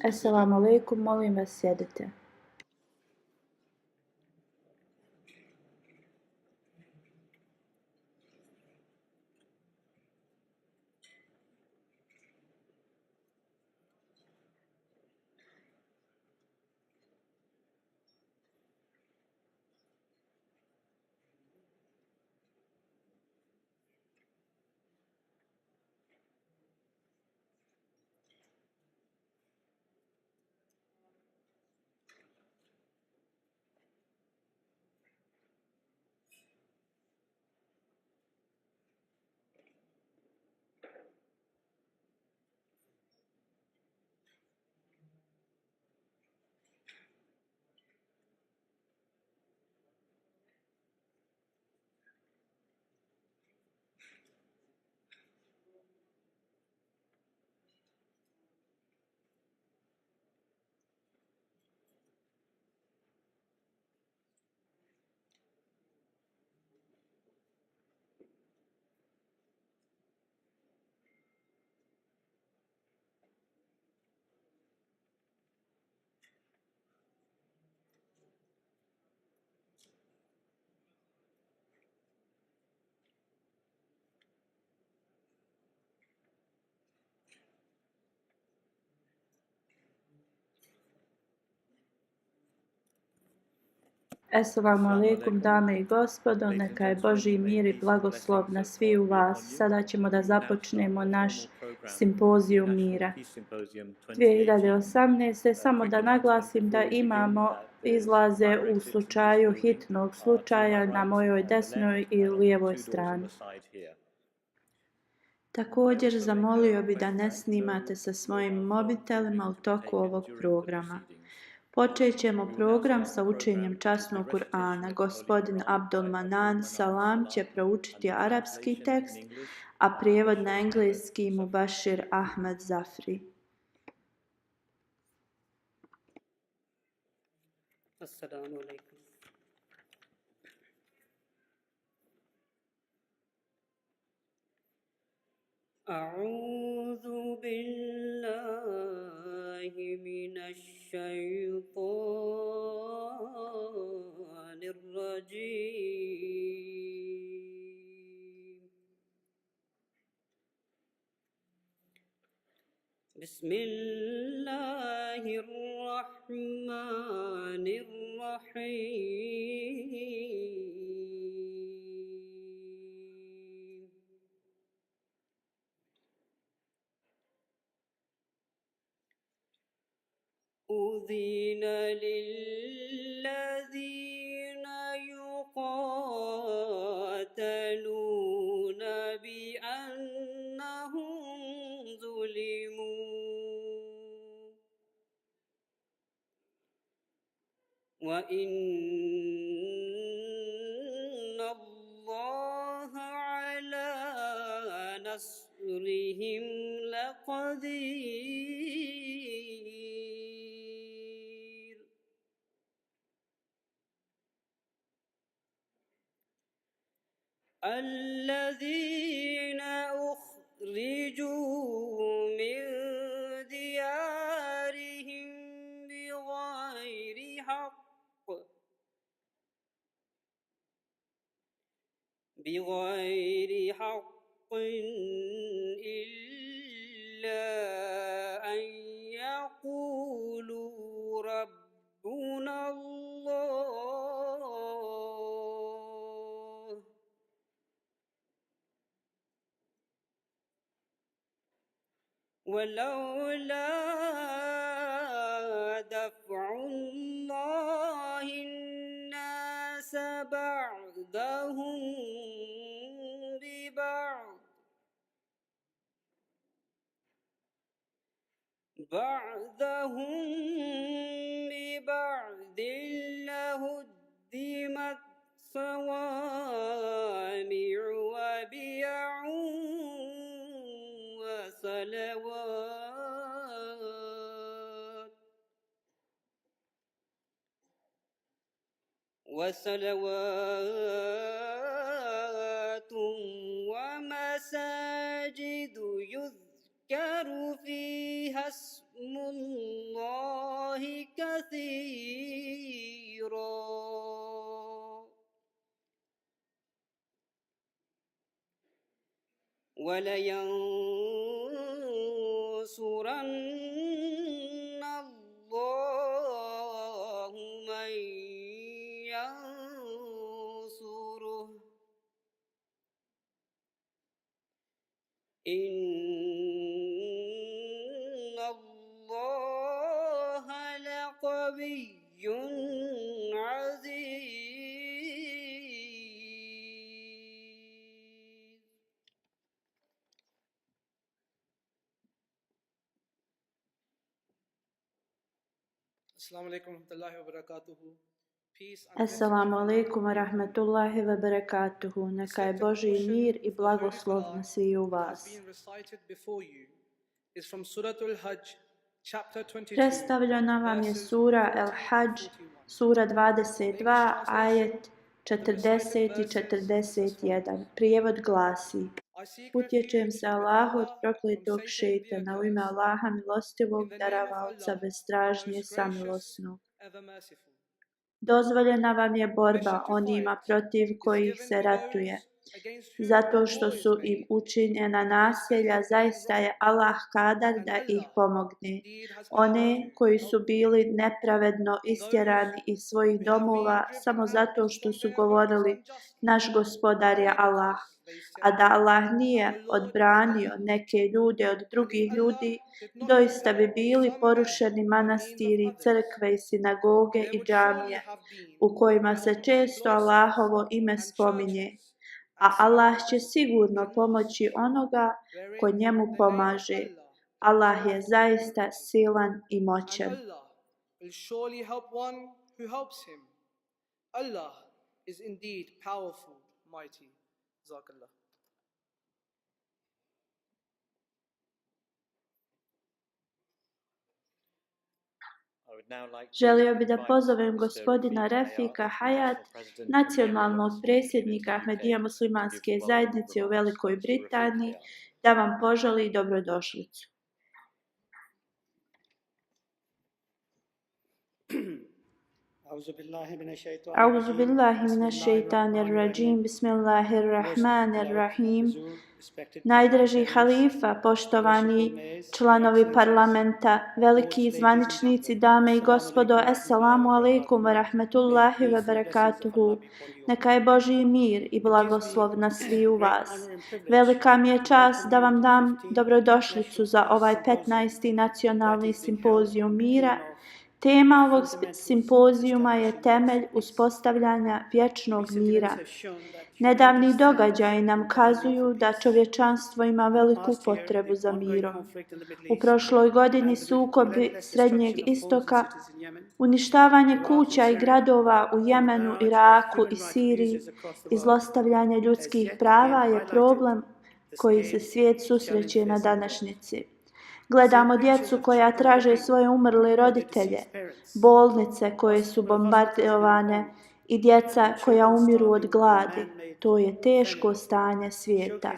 Assalamu alaikum, molim vas sjedite. Assalamu alaikum, dame i gospodo, neka je Božji mir i blagoslov na sviju vas. Sada ćemo da započnemo naš simpozijum mira. 2018. Samo da naglasim da imamo izlaze u slučaju hitnog slučaja na mojoj desnoj i lijevoj strani. Također zamolio bi da ne snimate sa svojim mobitelima u toku ovog programa. Počet ćemo program sa učenjem časnog Kur'ana. Gospodin Abdul Manan Salam će proučiti arapski tekst, a prijevod na engleski Mubashir Ahmad Zafri. Assalamu alaikum. أعوذ بالله من الشيطان الرجيم. بسم الله الرحمن الرحيم. أذن للذين يقاتلون بأنهم ظلموا وإن الله على نصرهم لقدير. الذين أخرجوا من ديارهم بغير حق إلا أن يقولوا ربنا الله ولولا دفع الله الناس بعضهم ببعض لهدمت صوامع وبيع وصلوات ومساجد يذكر فيها اسم الله كثيرا ولينصرن الله من ينصره إن الله لقوي عزيز. Assalamu alaikum wa rahmatullahi wa barakatuhu. Peace and Assalamu alaikum wa rahmatullahi wa barakatuhu. Neka je Božji mir i blagoslov na sviju vas. being recited before you is from Surah Al-Hajj, chapter 22. Predstavljena vam je sura El-Hajj, sura 22, ajet 40 i 41. Prijevod glasi: Utječem se Allahu od prokletog šejtana, u ime Allaha milostivog, daravaoca bez stražnje, samilosnog. Dozvoljena vam je borba onima protiv kojih se ratuje, zato što su im učinjena nasilja, zaista je Allah kadar da ih pomogne. One koji su bili nepravedno istjerani iz svojih domova samo zato što su govorili naš gospodar je Allah, a da Allah nije odbranio neke ljude od drugih ljudi, doista bi bili porušeni manastiri, crkve i sinagoge i džamije, u kojima se često Allahovo ime spominje. A Allah će sigurno pomoći onoga ko njemu pomaže. Allah je zaista silan i moćan. Allah will surely help one who helps him. Allah is indeed powerful, mighty. Jazakallah. Želio bi da pozovem gospodina Refika Hayat, nacionalnog predsjednika Ahmedija muslimanske zajednice u Velikoj Britaniji, da vam poželi dobrodošlicu. A'udhu billahi minash shaitanir rajim, bismillahir rahmanir rahim. Najdraži halifa, poštovani članovi parlamenta, veliki zvaničnici, dame i gospodo, assalamu alaikum wa rahmatullahi wa barakatuhu. Neka je Božji mir i blagoslov na sviju vas. Velika mi je čast da vam dam dobrodošlicu za ovaj 15. nacionalni simpozijum mira. Tema ovog simpozijuma je temelj uspostavljanja vječnog mira. Nedavni događaji nam kazuju da čovječanstvo ima veliku potrebu za mirom. U prošloj godini sukobi Srednjeg istoka, uništavanje kuća i gradova u Jemenu, Iraku i Siriji i zlostavljanje ljudskih prava je problem koji se svijet susreće na današnjici. Gledamo djecu koja traže svoje umrle roditelje, bolnice koje su bombardovane i djeca koja umiru od gladi. To je teško stanje svijeta.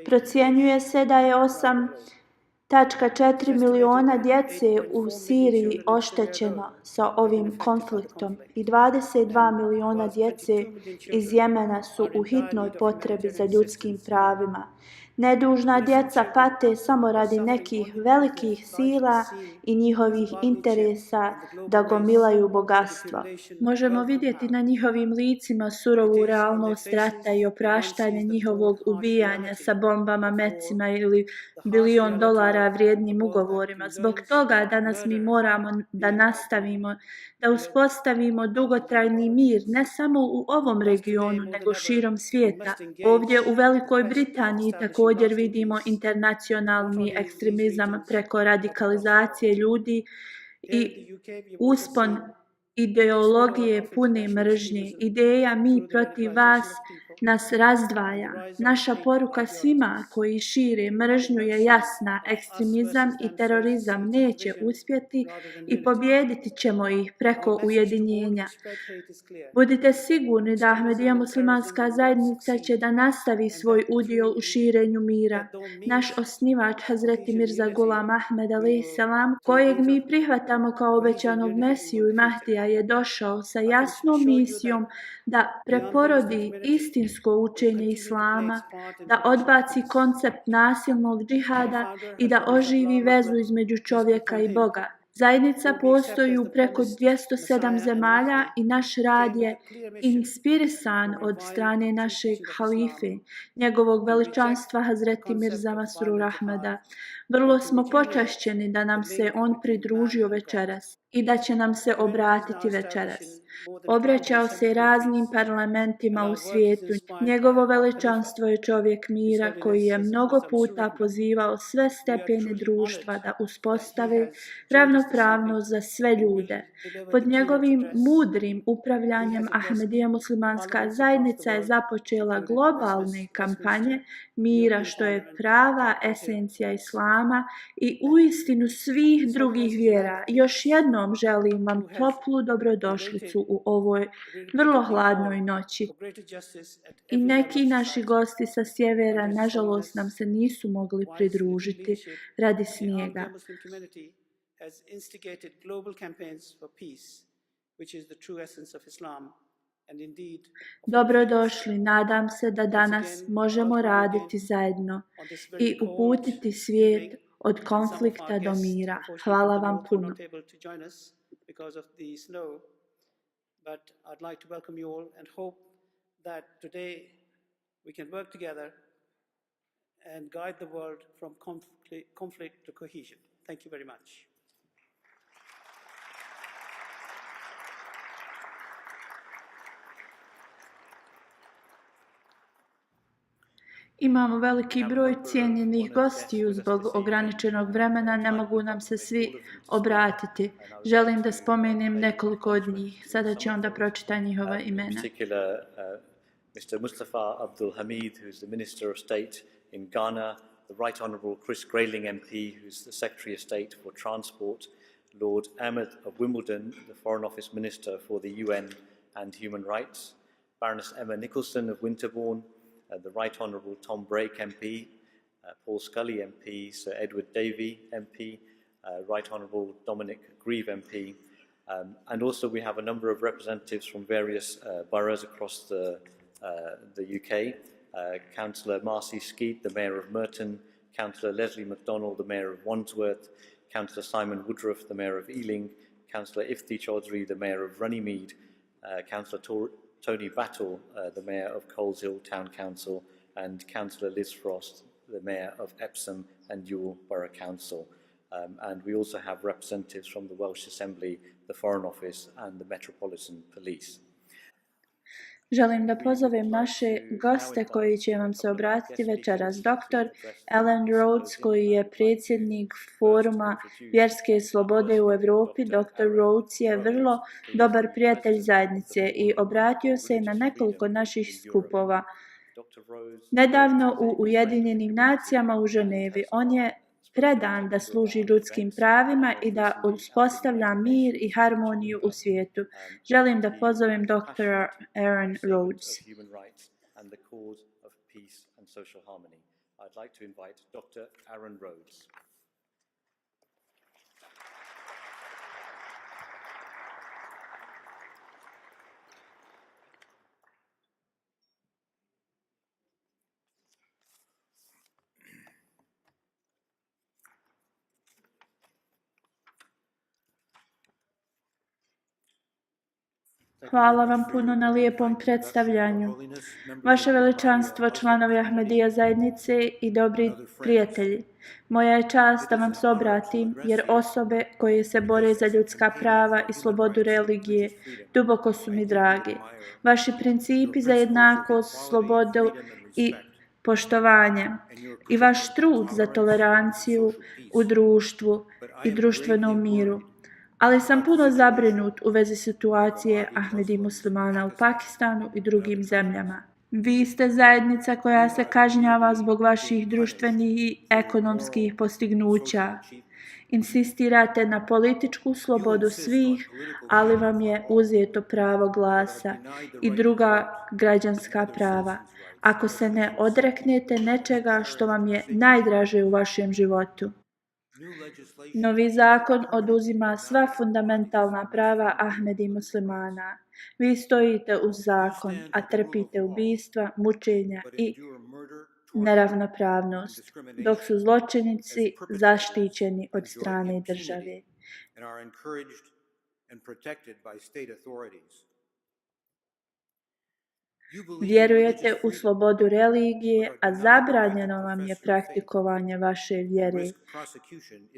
Procjenjuje se da je 8,4 miliona djece u Siriji oštećeno sa ovim konfliktom i 22 miliona djece iz Jemena su u hitnoj potrebi za ljudskim pravima. Nedužna djeca pate samo radi nekih velikih sila i njihovih interesa da gomilaju bogatstvo. Možemo vidjeti na njihovim licima surovu realnost rata i opraštanje njihovog ubijanja sa bombama, mecima ili $1 bilion vrijednim ugovorima. Zbog toga danas mi moramo da nastavimo, da uspostavimo dugotrajni mir ne samo u ovom regionu, nego širom svijeta. Ovdje u Velikoj Britaniji također vidimo internacionalni ekstremizam preko radikalizacije ljudi i uspon ideologije pune mržnje. Ideja mi protiv vas nas razdvaja. Naša poruka svima koji šire mržnju je jasna. Ekstremizam i terorizam neće uspjeti i pobijediti ćemo ih preko ujedinjenja. Budite sigurni da Ahmedija muslimanska zajednica će da nastavi svoj udio u širenju mira. Naš osnivač Hazreti Mirza Ghulam Ahmed a.s. kojeg mi prihvatamo kao obećanog Mesiju i Mahdija je došao sa jasnom misijom da preporodi istinsko učenje Islama, da odbaci koncept nasilnog džihada i da oživi vezu između čovjeka i Boga. Zajednica postoji u preko 207 zemalja i naš rad je inspirisan od strane našeg halife, njegovog veličanstva Hazreti Mirza Masrur Ahmada. Vrlo smo počašćeni da nam se on pridružio večeras i da će nam se obratiti večeras. Obraćao se raznim parlamentima u svijetu. Njegovo veličanstvo je čovjek mira koji je mnogo puta pozivao sve stepene društva da uspostave ravnopravnost za sve ljude. Pod njegovim mudrim upravljanjem Ahmedija muslimanska zajednica je započela globalne kampanje mira što je prava esencija Islama i uistinu svih drugih vjera. Još jednom želim vam toplu dobrodošlicu u ovoj vrlo hladnoj noći. I neki naši gosti sa sjevera, nažalost, nam se nisu mogli pridružiti radi snijega. Dobrodošli, nadam se da danas možemo raditi zajedno i uputiti svijet od konflikta do mira. Hvala vam puno. But I'd like to welcome you all and hope that today we can work together and guide the world from conflict to cohesion. Thank you very much. Imamo veliki broj cijenjenih gostiju zbog ograničenog vremena, ne mogu nam se svi obratiti. Želim da spomenem nekoliko od njih. Sada ću onda pročitati njihova imena. Mr. Mustafa Abdul Hamid, who's the Minister of State in Ghana, the Right Honourable Chris Grayling MP, who's the Secretary of State for Transport, Lord Ahmed of Wimbledon, the Foreign Office Minister for the UN and Human Rights, Baroness Emma Nicholson of Winterbourne, the Right Honourable Tom Brake MP, Paul Scully MP, Sir Edward Davey MP, Right Honourable Dominic Grieve MP, and also we have a number of representatives from various boroughs across the UK, Councillor Marcy Skeet, the Mayor of Merton, Councillor Leslie MacDonald, the Mayor of Wandsworth, Councillor Simon Woodruff, the Mayor of Ealing, Councillor Ifti Chaudhry, the Mayor of Runnymede, Councillor Tony Battle, the Mayor of Coleshill Town Council, and Councillor Liz Frost, the Mayor of Epsom and Ewell Borough Council. And we also have representatives from the Welsh Assembly, the Foreign Office and the Metropolitan Police. Želim da pozovem naše goste koji će vam se obratiti večeras. Dr. Alan Rhodes, koji je predsjednik Foruma vjerske slobode u Europi. Dr. Rhodes je vrlo dobar prijatelj zajednice i obratio se na nekoliko naših skupova. Nedavno u Ujedinjenim nacijama u Ženevi on je predan da služi ljudskim pravima i da uspostavlja mir i harmoniju u svijetu. Želim da pozovem dr. Aaron Rhodes. I'd like to invite Dr. Aaron Rhodes. Hvala vam puno na lijepom predstavljanju. Vaše veličanstvo, članovi Ahmedija zajednice i dobri prijatelji. Moja je čast da vam se obratim, jer osobe koje se bore za ljudska prava i slobodu religije duboko su mi dragi. Vaši principi za jednakost, slobodu i poštovanje i vaš trud za toleranciju u društvu i društvenom miru. Ali sam puno zabrinut u vezi situacije Ahmedi muslimana u Pakistanu i drugim zemljama. Vi ste zajednica koja se kažnjava zbog vaših društvenih i ekonomskih postignuća. Insistirate na političku slobodu svih, ali vam je uzeto pravo glasa i druga građanska prava. Ako se ne odreknete nečega što vam je najdraže u vašem životu. Novi zakon oduzima sva fundamentalna prava Ahmedi muslimana. Vi stojite uz zakon, a trpite ubistva, mučenja i neravnopravnost, dok su zločinici zaštićeni od strane države. Vjerujete u slobodu religije, a zabranjeno vam je praktikovanje vaše vjere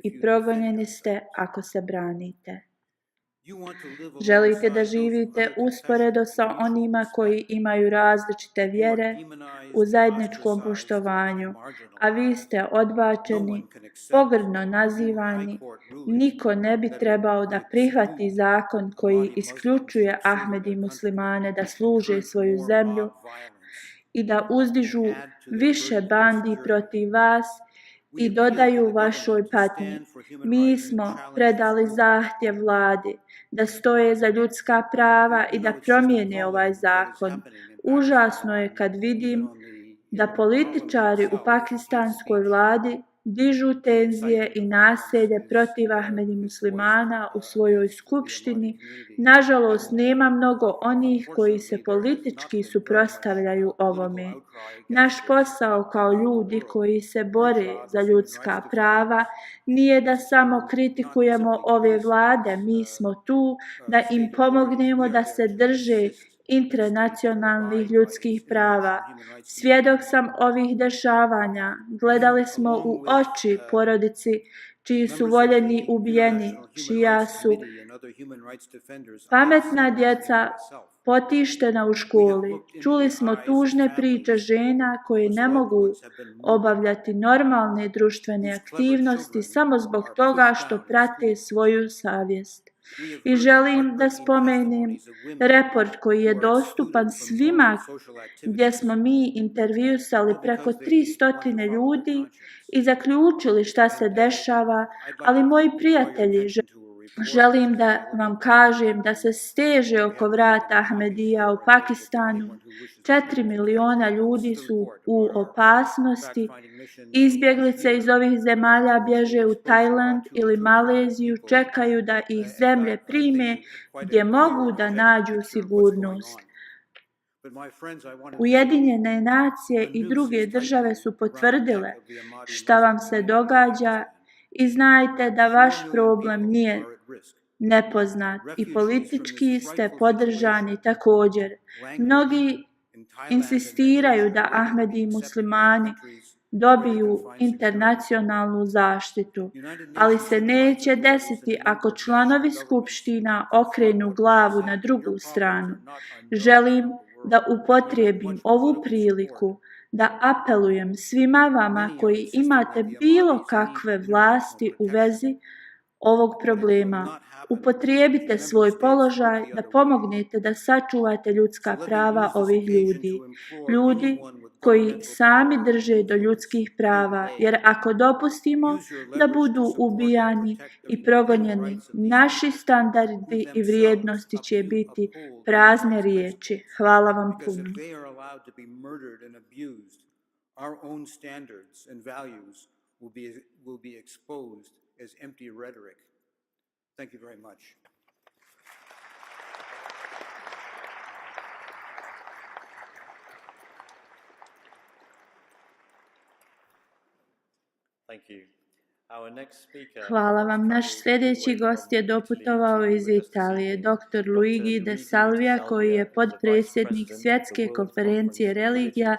i progonjeni ste ako se branite. Želite da živite usporedo sa onima koji imaju različite vjere u zajedničkom poštovanju, a vi ste odbačeni, pogrdno nazivani. Niko ne bi trebao da prihvati zakon koji isključuje Ahmedi muslimane da služe svoju zemlju i da uzdižu više bandi protiv vas i dodaju vašoj patnji. Mi smo predali zahtjev vladi da stoje za ljudska prava i da promijene ovaj zakon. Užasno je kad vidim da političari u pakistanskoj vladi dižu tenzije i nasilje protiv Ahmedi muslimana u svojoj skupštini. Nažalost, nema mnogo onih koji se politički suprotstavljaju ovome. Naš posao kao ljudi koji se bore za ljudska prava nije da samo kritikujemo ove vlade, mi smo tu da im pomognemo da se drže internacionalnih ljudskih prava. Svjedok sam ovih dešavanja. Gledali smo u oči porodici čiji su voljeni ubijeni, čija su pametna djeca potištena u školi. Čuli smo tužne priče žena koje ne mogu obavljati normalne društvene aktivnosti samo zbog toga što prate svoju savjest. I želim da spomenem report koji je dostupan svima, gdje smo mi intervjusali preko 300 ljudi i zaključili šta se dešava, ali moji prijatelji, želim da vam kažem da se steže oko vrata Ahmedija u Pakistanu. 4 miliona ljudi su u opasnosti. Izbjeglice iz ovih zemalja bježe u Tajland ili Maleziju, čekaju da ih zemlje prime gdje mogu da nađu sigurnost. Ujedinjene nacije i druge države su potvrdile šta vam se događa i znajte da vaš problem nije nepoznat i politički ste podržani također. Mnogi insistiraju da Ahmedi muslimani dobiju internacionalnu zaštitu, ali se neće desiti ako članovi skupština okrenu glavu na drugu stranu. Želim da upotrijebim ovu priliku da apelujem svima vama koji imate bilo kakve vlasti u vezi ovog problema. Upotrijebite svoj položaj da pomognete da sačuvate ljudska prava ovih ljudi. Ljudi koji sami drže do ljudskih prava, jer ako dopustimo da budu ubijani i progonjeni, naši standardi i vrijednosti će biti prazne riječi. Hvala vam puno. Our own standards and values will be exposed as empty rhetoric. Thank you very much. Thank you. Our next speaker. Hvala vam. Naš sljedeći gost je doputovao iz Italije, dr. Luigi De Salvia, koji je podpredsjednik Svjetske konferencije religija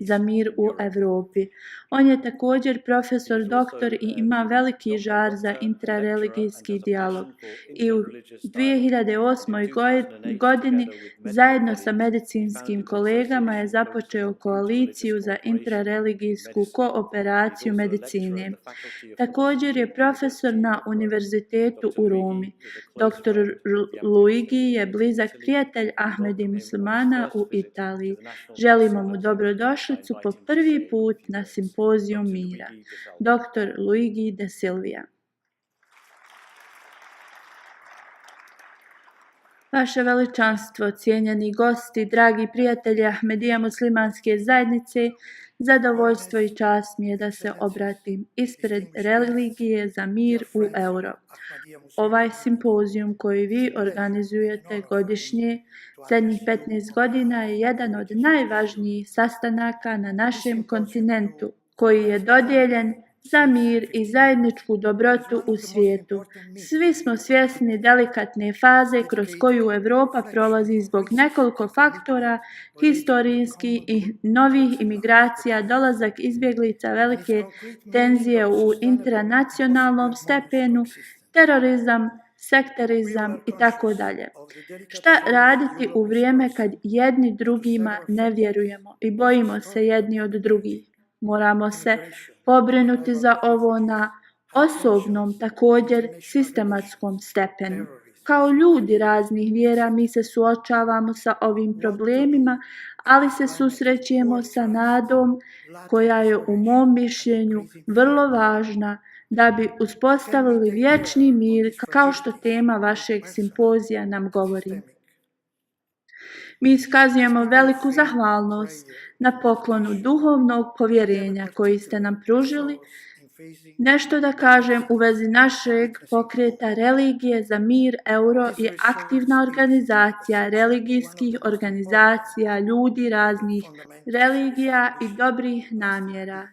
za mir u Europi. On je također profesor doktor i ima veliki žar za intrareligijski dijalog. I u 2008. godini zajedno sa medicinskim kolegama je započeo koaliciju za intrareligijsku kooperaciju medicine. Također je profesor na univerzitetu u Romi. Dr. Luigi je blizak prijatelj Ahmedi muslimana u Italiji. Želimo mu dobrodošlicu po prvi put na simpozijum mira. Dr. Luigi de Silvia. Vaše veličanstvo, cijenjeni gosti, dragi prijatelji Ahmedija muslimanske zajednice, zadovoljstvo i čast mi je da se obratim ispred religije za mir u euro. Ovaj simpozijum koji vi organizujete godišnje, zadnjih 15 godina je jedan od najvažnijih sastanaka na našem kontinentu, koji je dodijeljen za mir i zajedničku dobrotu u svijetu. Svi smo svjesni delikatne faze kroz koju Europa prolazi zbog nekoliko faktora, historijskih i novih imigracija, dolazak izbjeglica, velike tenzije u internacionalnom stepenu, terorizam, sektarizam i tako dalje. Šta raditi u vrijeme kad jedni drugima ne vjerujemo i bojimo se jedni od drugih? Moramo se pobrinuti za ovo na osobnom, također sistematskom stepenu. Kao ljudi raznih vjera mi se suočavamo sa ovim problemima, ali se susrećemo sa nadom koja je u mom mišljenju vrlo važna da bi uspostavili vječni mir, kao što tema vašeg simpozija nam govori. Mi iskazujemo veliku zahvalnost na poklonu duhovnog povjerenja koji ste nam pružili. Nešto da kažem u vezi našeg pokreta Religije za mir euro je aktivna organizacija religijskih organizacija, ljudi raznih religija i dobrih namjera.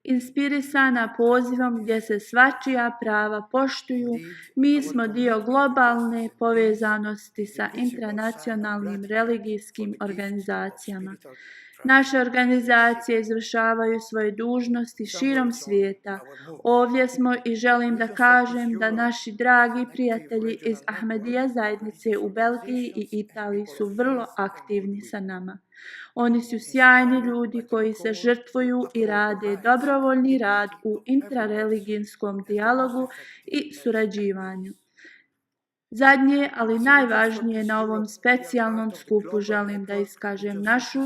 Inspirisana pozivom gdje se svačija prava poštuju, mi smo dio globalne povezanosti sa internacionalnim religijskim organizacijama. Naše organizacije izvršavaju svoje dužnosti širom svijeta. Ovdje smo i želim da kažem da naši dragi prijatelji iz Ahmedija zajednice u Belgiji i Italiji su vrlo aktivni sa nama. Oni su sjajni ljudi koji se žrtvuju i rade dobrovoljni rad u intrareligijskom dijalogu i surađivanju. Zadnje, ali najvažnije na ovom specijalnom skupu želim da iskažem našu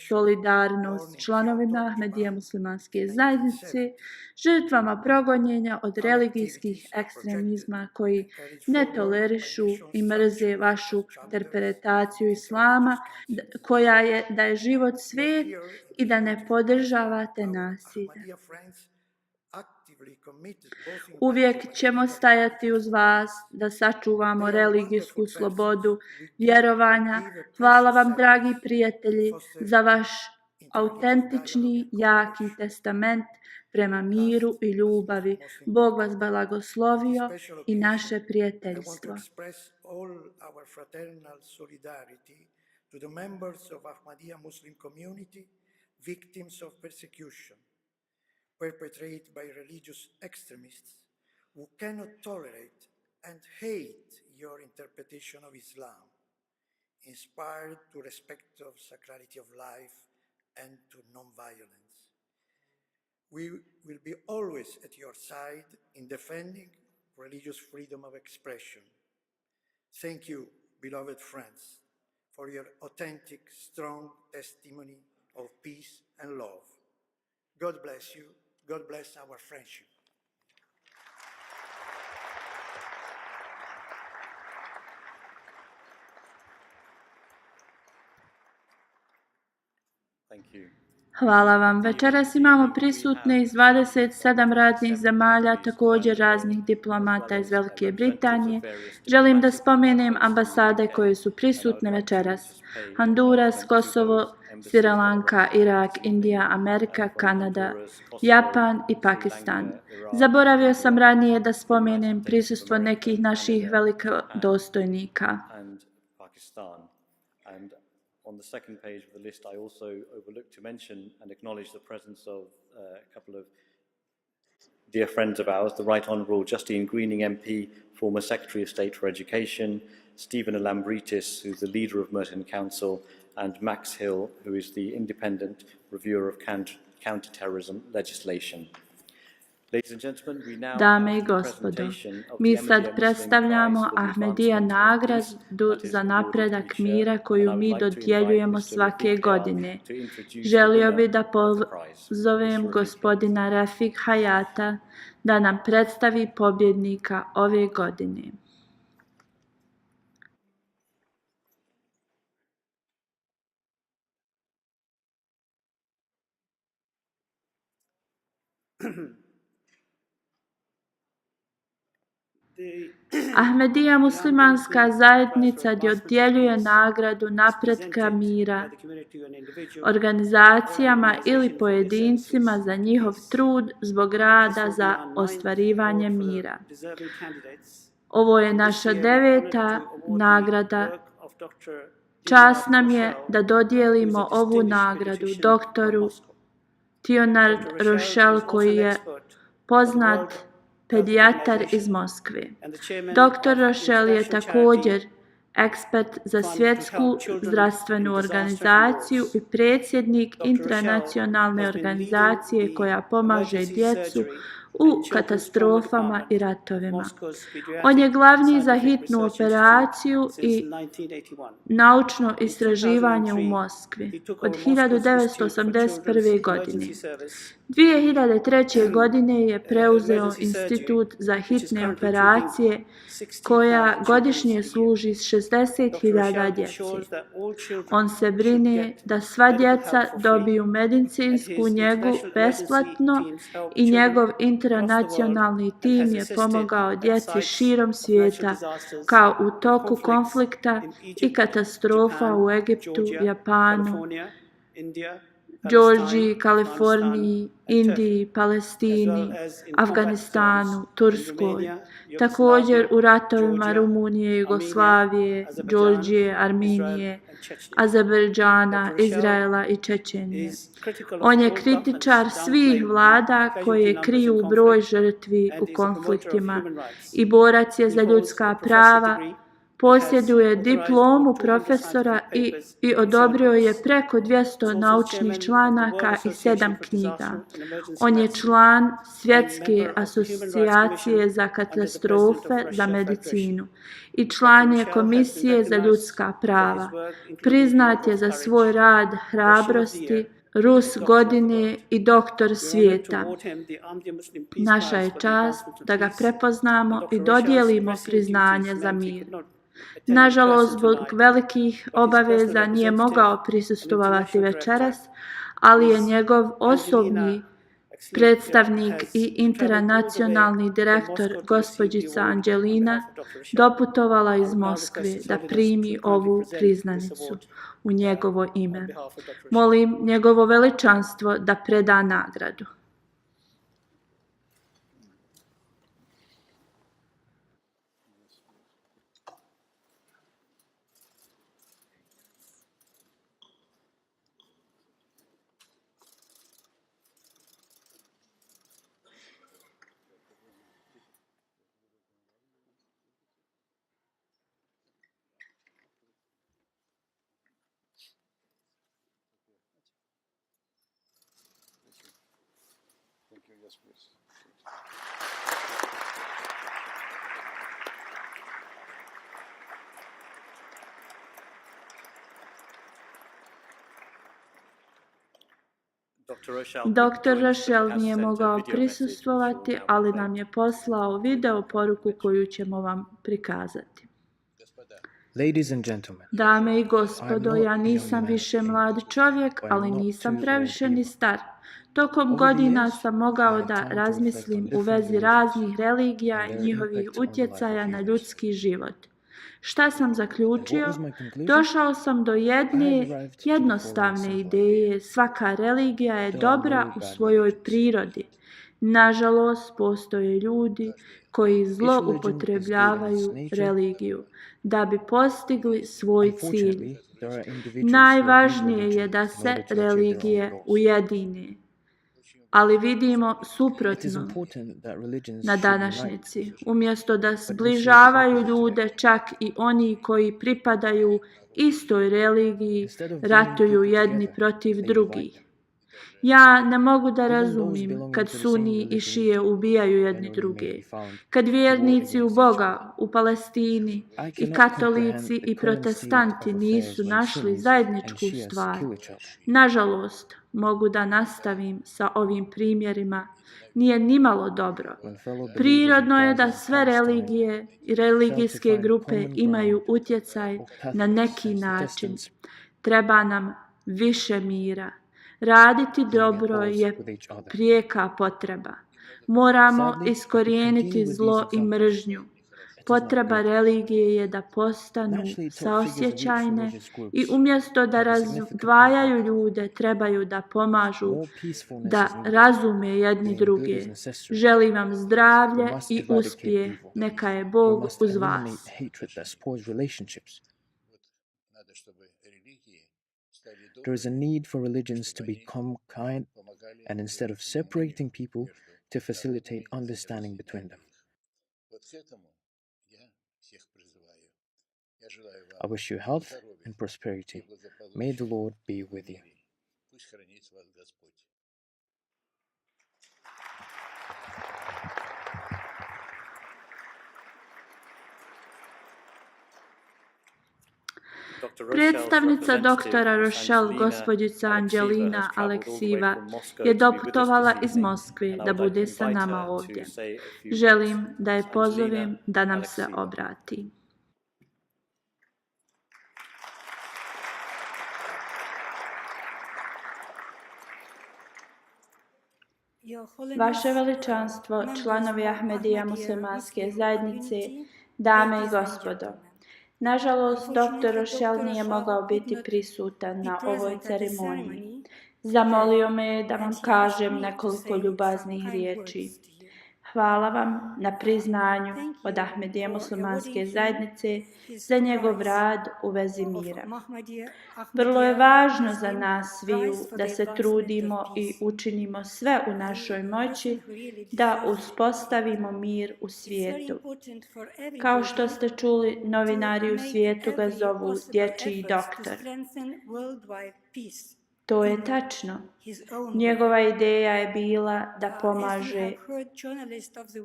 solidarnost članovima Ahmedija muslimanske zajednice, žrtvama progonjenja od religijskih ekstremizma koji ne tolerišu i mrze vašu interpretaciju islama, koja je da je život svijet i da ne podržavate nasilje. Uvijek ćemo stajati uz vas da sačuvamo religijsku slobodu vjerovanja. Hvala vam, dragi prijatelji, za vaš autentični, jaki testament prema miru i ljubavi. Bog vas blagoslovio i naše prijateljstvo. Perpetrated by religious extremists who cannot tolerate and hate your interpretation of Islam, inspired to respect of sacrality of life and to non-violence. We will be always at your side in defending religious freedom of expression. Thank you, beloved friends, for your authentic, strong testimony of peace and love. God bless you. God bless our friendship. Thank you. Hvala vam. Večeras imamo prisutne iz 27 raznih zemalja, također raznih diplomata iz Velike Britanije. Želim da spomenem ambasade koje su prisutne večeras. Honduras, Kosovo, Sri Lanka, Irak, Indija, Amerika, Kanada, Japan i Pakistan. Zaboravio sam ranije da spomenem prisustvo nekih naših velikodostojnika. On the second page of the list, I also overlooked to mention and acknowledge the presence of a couple of dear friends of ours, the Right Honourable Justine Greening MP, former Secretary of State for Education, Stephen Alambritis, who's the leader of Merton Council, and Max Hill, who is the independent reviewer of counter-terrorism legislation. Ladies and gentlemen, we now Dame have i the gospodo, presentation of mi the sad Ahmadiyya Muslim predstavljamo Prize for the Ahmedija Advancement of nagradu Peace that is za awarded napredak each year, mira and koju I would mi like to invite dodjeljujemo Mr. svake Rafiq Hayat godine. to introduce the Želio bi winner da of the prize. pozovem Mr. Rafiq Hayat. gospodina Rafiq Hayata da nam predstavi pobjednika ove godine. Ahmedija muslimanska zajednica dodjeljuje nagradu napretka mira organizacijama ili pojedincima za njihov trud zbog rada za ostvarivanje mira. Ovo je naša 9. nagrada. Čast nam je da dodijelimo ovu nagradu doktoru Tionard Rochelle, koji je poznat pedijatar iz Moskve. Dr. Rochelle je također ekspert za svjetsku zdravstvenu organizaciju i predsjednik internacionalne organizacije koja pomaže djecu u katastrofama i ratovima. On je glavni za hitnu operaciju i naučno istraživanje u Moskvi od 1981. godine. 2003. godine je preuzeo Institut za hitne operacije koja godišnje služi 60.000 djeci. On se brine da sva djeca dobiju medicinsku njegu besplatno i njegov internacionalni tim je pomogao djeci širom svijeta kao u toku konflikta i katastrofa u Egiptu, Japanu, Georgiji, Kaliforniji, Indiji, Palestini, Afganistanu, Turskoj, također u ratovima Rumunije, Jugoslavije, Georgije, Armenije, Azerbejdžana, Izraela i Čečenije. On je kritičar svih vlada koje kriju broj žrtvi u konfliktima i borac je za ljudska prava. Posjeduje diplomu profesora i odobrio je preko 200 naučnih članaka i 7 knjiga. On je član Svjetske asocijacije za katastrofe za medicinu i član je Komisije za ljudska prava. Priznat je za svoj rad hrabrosti, Rus godine i doktor svijeta. Naša je čast da ga prepoznamo i dodijelimo priznanje za mir. Nažalost, zbog velikih obaveza nije mogao prisustvovati večeras, ali je njegov osobni predstavnik i internacionalni direktor, gospođica Anđelina, doputovala iz Moskve da primi ovu priznanicu u njegovo ime. Molim njegovo veličanstvo da preda nagradu. Dr. Rochelle nije mogao prisustvovati, ali nam je poslao video poruku koju ćemo vam prikazati. Dame i gospodo, ja nisam više mlad čovjek, ali nisam previše ni star. Tokom godina sam mogao da razmislim u vezi raznih religija i njihovih utjecaja na ljudski život. Šta sam zaključio? Došao sam do jedne jednostavne ideje. Svaka religija je dobra u svojoj prirodi. Nažalost, postoje ljudi koji zloupotrebljavaju religiju da bi postigli svoj cilj. Najvažnije je da se religije ujedine. Ali vidimo suprotno na današnjici. Umjesto da zbližavaju ljude, čak i oni koji pripadaju istoj religiji, ratuju jedni protiv drugih. Ja ne mogu da Even those razumijem belonging kad to the same Suni i religion Šije ubijaju jedni genuinely may druge, be found kad to war vjernici u against each Boga other. u Palestini I i cannot katolici comprehend the i current state protestanti of nisu affairs when našli Sunnis and zajedničku Shias stvar. kill each other. Nažalost, mogu da nastavim sa ovim primjerima. Nije nimalo dobro. When fellow believers of Prirodno je Gaza da and sve Palestine religije i fail to religijske find grupe common imaju ground, utjecaj both na Catholics neki and način. Protestants Treba nam više mira. Raditi being dobro at odds je with each other. prijeka potreba. Moramo Sadly, if we iskorijeniti continue with zlo these i examples, mržnju. it is not Potreba good. religije je da postanu Naturally, top figures of each saosjećajne religious groups i umjesto da have a significant razdvajaju impact. ljude, trebaju da pomažu More peacefulness da is needed. razume jedni Doing good druge. is necessary. Želim vam zdravlje We must i eradicate uspjeh. evil. Neka je We Bog must uz eliminate vas. hatred that spoils relationships. There is a need for religions to become kind and instead of separating people, to facilitate understanding between them. I wish you health and prosperity. May the Lord be with you. Predstavnica doktora Rochelle, gospođica Angelina Aleksiva, je doputovala iz Moskve da bude sa nama ovdje. Želim da je pozovem da nam se obrati. Vaše veličanstvo, članovi Ahmedija muslimanske zajednice, dame i gospodo, nažalost, dr. Rochelle nije mogao biti prisutan na ovoj ceremoniji. Zamolio me je da vam kažem nekoliko ljubaznih riječi. Hvala vam na priznanju od Ahmedije muslimanske zajednice za njegov rad u vezi mira. Vrlo je važno za nas sviju da se trudimo i učinimo sve u našoj moći da uspostavimo mir u svijetu. Kao što ste čuli, novinari u svijetu ga zovu dječji doktor. To je tačno. Njegova ideja je bila da pomaže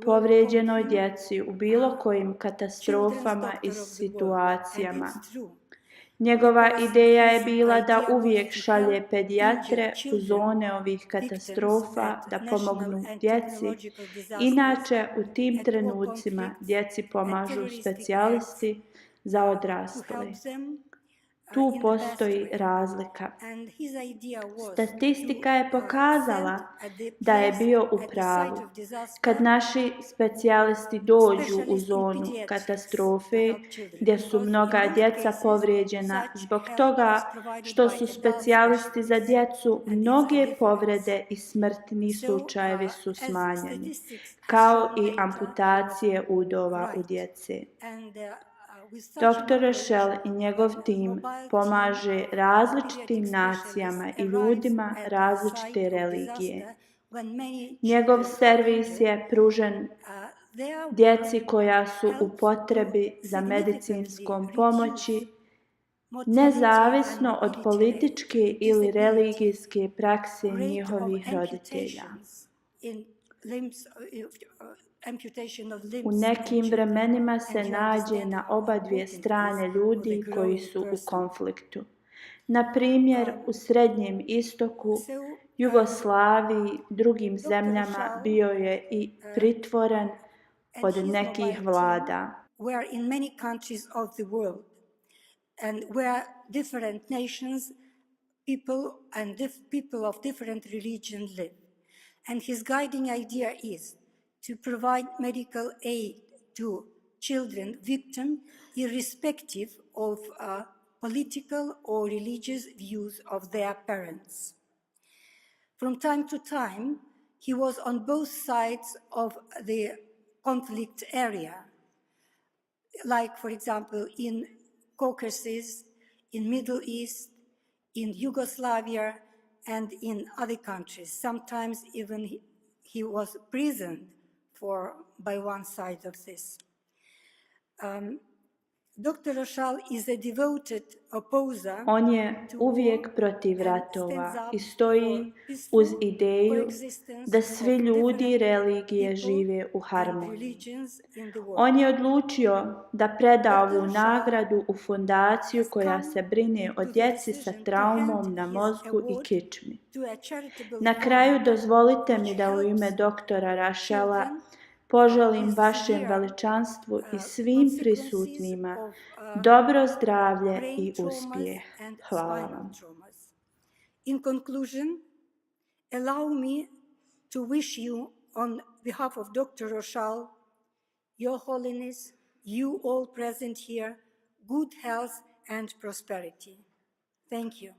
povrijeđenoj djeci u bilo kojim katastrofama i situacijama. Njegova ideja je bila da uvijek šalje pedijatre u zone ovih katastrofa da pomognu djeci. Inače, u tim trenucima djeci pomažu specijalisti za odrasle. Tu postoji razlika. Statistika je pokazala da je bio u pravu. Kad naši specijalisti dođu u zonu katastrofe, gdje su mnoga djeca povrijeđena zbog toga što su specijalisti za djecu, mnoge povrede i smrtni slučajevi su smanjeni, kao i amputacije udova u djece. Dr. Rochelle i njegov tim pomaže različitim nacijama i ljudima različite religije. Njegov servis je pružen djeci koja su u potrebi za medicinskom pomoći, nezavisno od političke ili religijske prakse njihovih roditelja. U nekim vremenima se nađe na oba dvije strane ljudi koji su u konfliktu. Na primjer, u Srednjem istoku, Jugoslaviji, drugim zemljama bio je i pritvoren od nekih vlada. And his guiding idea is to provide medical aid to children victims irrespective of political or religious views of their parents. From time to time, he was on both sides of the conflict area, like, for example, in Caucasus, in Middle East, in Yugoslavia, and in other countries. Sometimes even he was imprisoned by one side of this. Dr. Rochal is a devoted opposer On je to uvijek war protiv and ratova stands i up stoji for peaceful uz ideju coexistence da svi of ljudi i different religije people žive u and harmoniji. religions in the world. On je odlučio da preda Dr. ovu Rochal nagradu u fondaciju has koja come se brine o to the djeci sa decision to traumom hand na his mozgu i award kičmi. to a charitable Na kraju fund dozvolite mi which da u ime helps doktora Rašala children poželim with vašem severe veličanstvu i svim consequences prisutnima of dobro zdravlje brain i traumas uspjeh. and Hvala spinal vam. traumas. In conclusion, allow me to wish you, on behalf of Dr. Rochal, Your Holiness, you all present here, good health and prosperity. Thank you.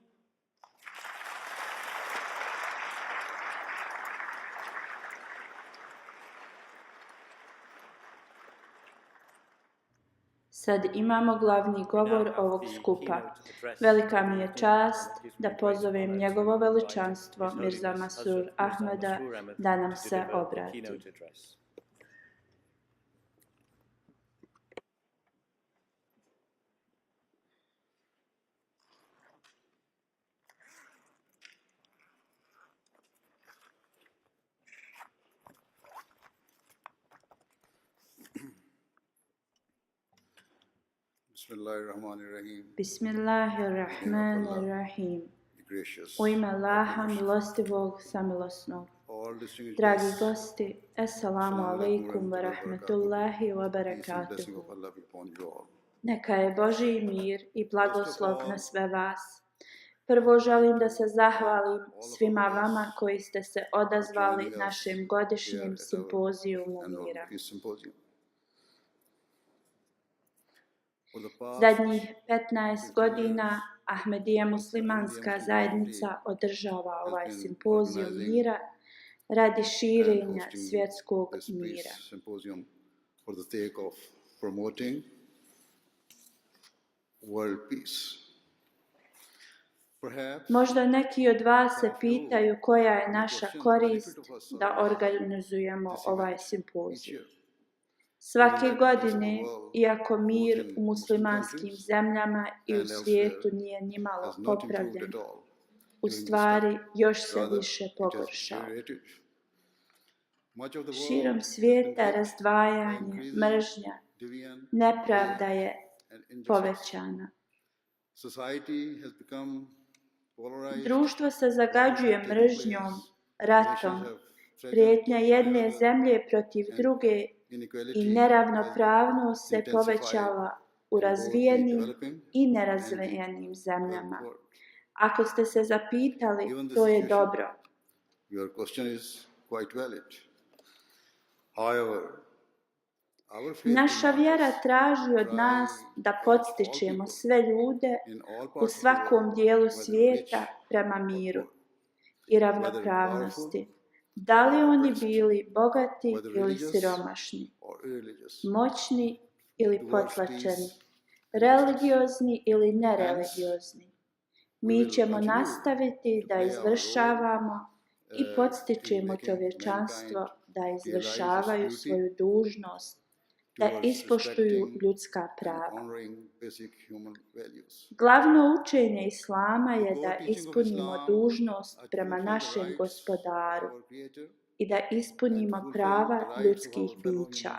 Sad imamo glavni govor ovog skupa. Velika mi je čast da pozovem njegovo veličanstvo Mirza Masroor Ahmada da nam se obrati. Bismillahirrahmanirrahim. Bismillahirrahmanirrahim. Gracious. U ime Allaha milostivog samilosnog. All distinguished Dragi guests, gosti, assalamu alaikum wa rahmetullahi wa peace and blessing barakatuhu. of Allah be upon you all. Neka je Božji mir i blagoslov na sve vas. Prvo želim da se zahvalim svima vama koji ste se odazvali našem godišnjem simpozijumu Annual mira. Peace Symposium. For the past Zadnjih 15 godina Ahmedija muslimanska zajednica održava ovaj simpozijum mira radi širenja svjetskog this mira. peace symposium for the sake of promoting world peace. Perhaps Možda neki od vas se pitaju koja je naša korist da organizujemo ovaj simpozijum. Svake godine, iako mir u muslimanskim zemljama i u svijetu nije nimalo has not improved popravljen, at all. u stvari još se više pogoršao. Much of the world Širom svijeta razdvajanje, mržnja, deviant nepravda je and injustice. povećana. Society has become polarized. Društvo se zagađuje mržnjom, ratom, prijetnja jedne zemlje protiv druge i neravnopravnost se povećava u razvijenim i nerazvijenim zemljama. Ako ste se zapitali, to je dobro. Your question is quite valid. However, our faith Naša demands vjera traži od nas da podstičemo sve ljude in all u parts of the svakom world, dijelu whether svijeta rich prema or miru poor, i ravnopravnosti. Da li oni bili bogati ili siromašni, or irreligious. moćni ili potlačeni, religiozni ili nereligiozni. Mi ćemo nastaviti da izvršavamo i podstičemo čovječanstvo da izvršavaju svoju dužnost, da ispoštuju ljudska prava. Honoring basic human values. Glavno učenje Islama je da ispunimo dužnost prema našem gospodaru Our Creator, i da ispunimo prava ljudskih bića.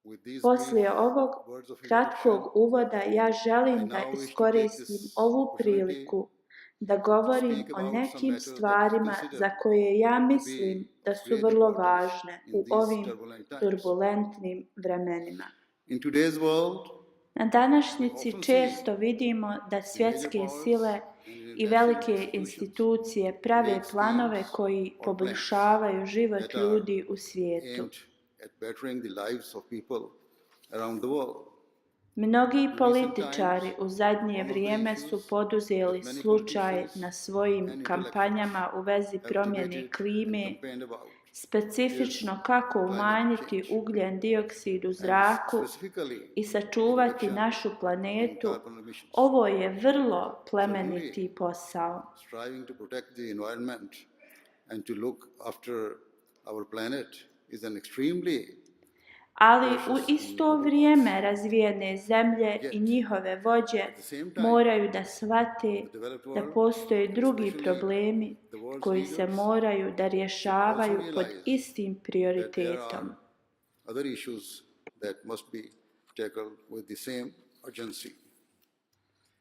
with these Poslije brief ovog words of kratkog uvoda ja želim da iskoristim ovu priliku da govorim o nekim stvarima za koje ja mislim da su vrlo važne u ovim turbulentnim vremenima. in today's world, Na današnjici često vidimo da svjetske sile i velike institucije prave planove koji poboljšavaju život ljudi u svijetu. aimed at bettering the lives of people around the world. Mnogi političari u zadnje vrijeme su poduzeli slučaj na svojim kampanjama u vezi promjene klime, Campaigned about. specifično kako umanjiti ugljen dioksid u zraku Specifically, i sačuvati našu planetu. carbon emissions. Ovo je vrlo plemeniti posao. Striving to protect the environment and to look after our planet is an extremely Ali u isto vrijeme razvijene zemlje i njihove vođe moraju da shvate da postoje drugi problemi koji se moraju da rješavaju pod istim prioritetom. Other issues that must be tackled with the same urgency.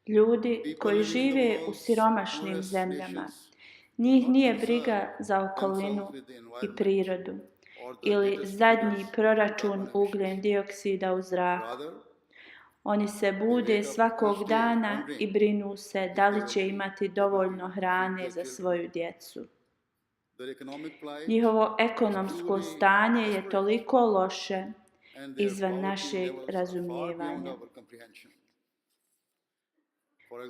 Ljudi koji žive u siromašnim zemljama, njih nije briga za okolinu i prirodu ili zadnji proračun ugljen dioksida u zraku. Oni se bude svakog dana i brinu se da li će imati dovoljno hrane za svoju djecu. Njihovo ekonomsko stanje je toliko loše izvan našeg razumijevanja.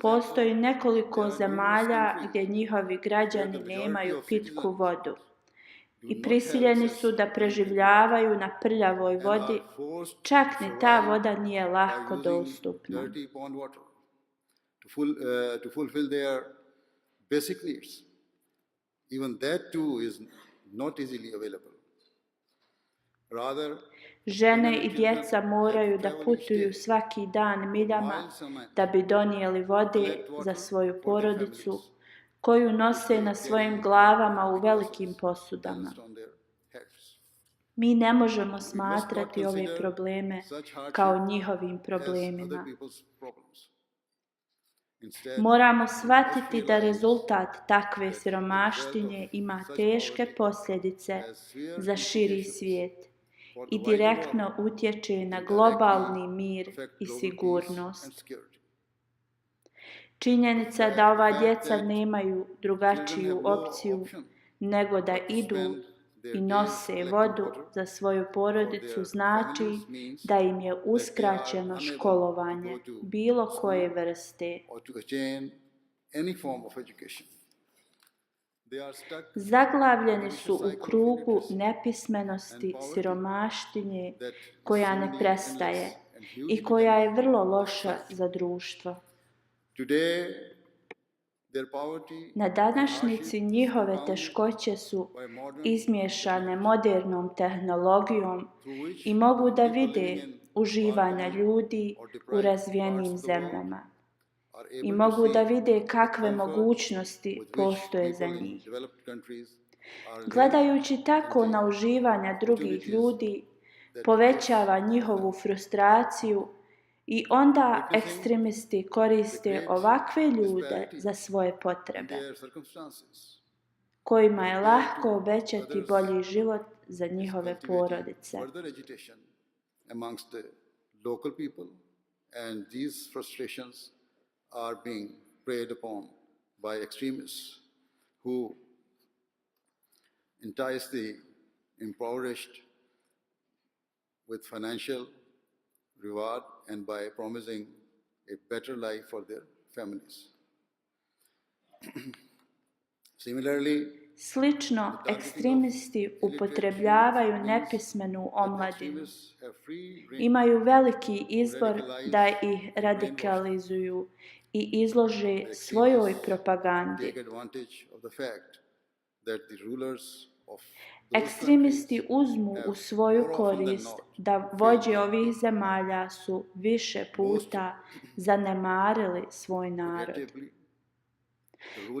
Postoji nekoliko zemalja gdje njihovi građani nemaju pitku vodu i prisiljeni su da preživljavaju na prljavoj vodi, čak ni ta voda nije lako dostupna. To fulfill their basic needs. Even that too is not easily available. Rather, žene i djeca moraju da putuju svaki dan miljama da bi donijeli vode za svoju porodicu, koju nose na svojim glavama u velikim posudama. Mi ne možemo smatrati ove probleme kao njihovim problemima. Moramo shvatiti da rezultat takve siromaštine ima teške posljedice za širi svijet i direktno utječe na globalni mir i sigurnost. Činjenica da ova djeca nemaju drugačiju opciju nego da idu i nose vodu za svoju porodicu znači da im je uskraćeno školovanje bilo koje vrste. Zaglavljeni su u krugu nepismenosti, siromaštine koja ne prestaje i koja je vrlo loša za društvo. Na današnjici njihove teškoće su izmiješane modernom tehnologijom i mogu da vide uživanja ljudi u razvijenim zemljama. I mogu da vide kakve mogućnosti postoje za njih. Gledajući tako na uživanja drugih ljudi, povećava njihovu frustraciju i onda ekstremisti koriste ovakve ljude za svoje potrebe, kojima je lahko obećati bolji život za njihove porodice. Are being preyed upon by extremists who entice the impoverished with financial reward and by promising a better life for their families. Similarly, slično, ekstremisti upotrebljavaju nepismenu omladinu. Imaju veliki izbor da ih radikalizuju i izlože svojoj propagandi. Ekstremisti uzmu u svoju korist da vođe ovih zemalja su više puta zanemarili svoj narod.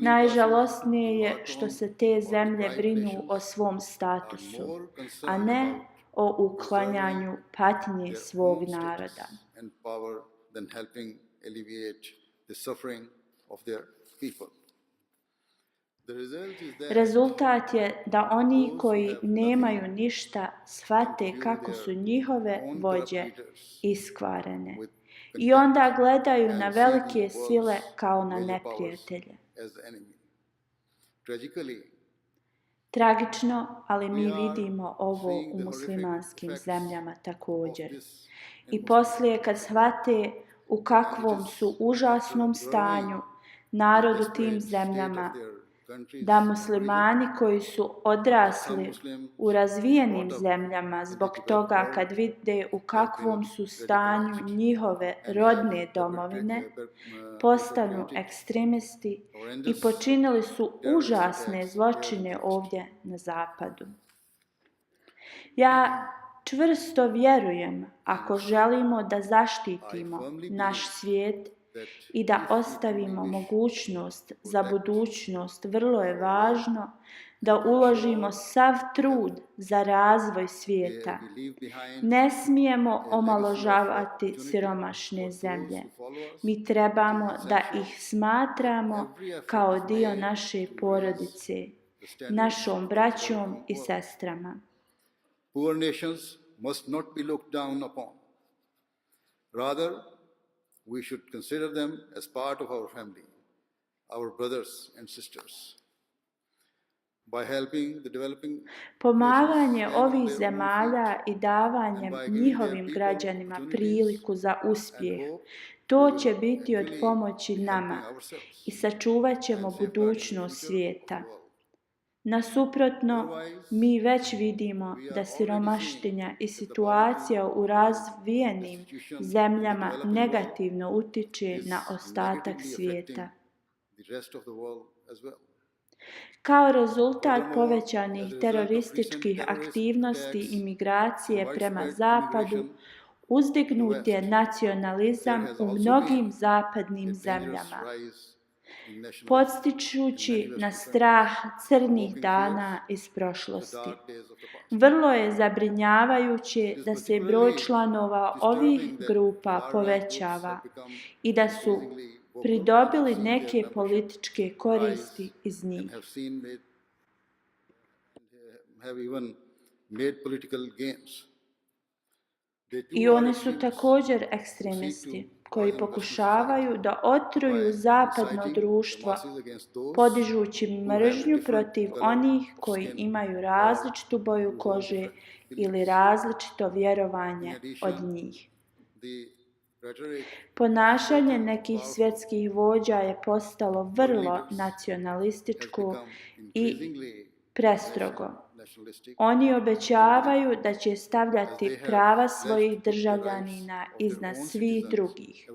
Najžalosnije je što se te zemlje brinu o svom statusu, a ne o uklanjanju patnje svog naroda. Rezultat je da oni koji nemaju ništa shvate kako su njihove vođe iskvarene i onda gledaju na velike sile kao na neprijatelje. Tragično, ali mi vidimo ovo u muslimanskim zemljama također. I poslije kad shvate u kakvom su užasnom stanju narod u tim zemljama, da muslimani koji su odrasli u razvijenim zemljama zbog toga kad vide u kakvom su stanju njihove rodne domovine, postanu ekstremisti i počinili su užasne zločine ovdje na zapadu. Ja čvrsto vjerujem, ako želimo da zaštitimo naš svijet i da ostavimo mogućnost za budućnost, vrlo je važno da uložimo sav trud za razvoj svijeta. Ne smijemo omalovažavati siromašne zemlje. Mi trebamo da ih smatramo kao dio naše porodice, našom braćom i sestrama. Poor nations must not be looked down upon. Rather, we should consider them as part of our family, our brothers and sisters. By helping the developing Pomaganje ovih zemalja i davanjem njihovim građanima priliku za uspjeh, to će biti od pomoći nama i sačuvat ćemo budućnost svijeta. Nasuprotno, mi već vidimo da siromaštinja i situacija u razvijenim zemljama negativno utiče na ostatak svijeta. the rest of the world as well. Kao rezultat povećanih terorističkih aktivnosti i migracije prema zapadu, uzdignut je nacionalizam u mnogim zapadnim zemljama, podstičući na strah crnih dana iz prošlosti. Vrlo je zabrinjavajuće da se broj članova ovih grupa povećava i da su pridobili neke političke koristi iz njih. I oni su također ekstremisti koji pokušavaju da otruju zapadno društvo podižući mržnju protiv onih koji imaju različitu boju kože ili različito vjerovanje od njih. Ponašanje nekih svjetskih vođa je postalo vrlo nacionalističko i prestrogo. Oni obećavaju da će stavljati prava svojih državljanina iznad svih drugih.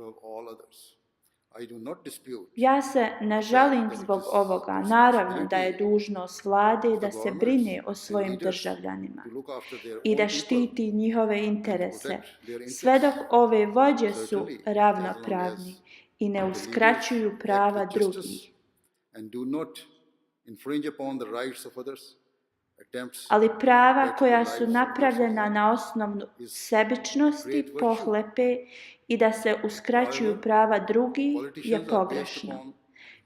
Ja se ne žalim zbog ovoga. Naravno da je dužnost vlade da se brine o svojim državljanima i da štiti njihove interese, sve dok ove vođe su ravnopravni i ne uskraćuju prava drugih. Ali prava koja su napravljena na osnovu sebičnosti, pohlepe i da se uskraćuju prava drugih je pogrešno,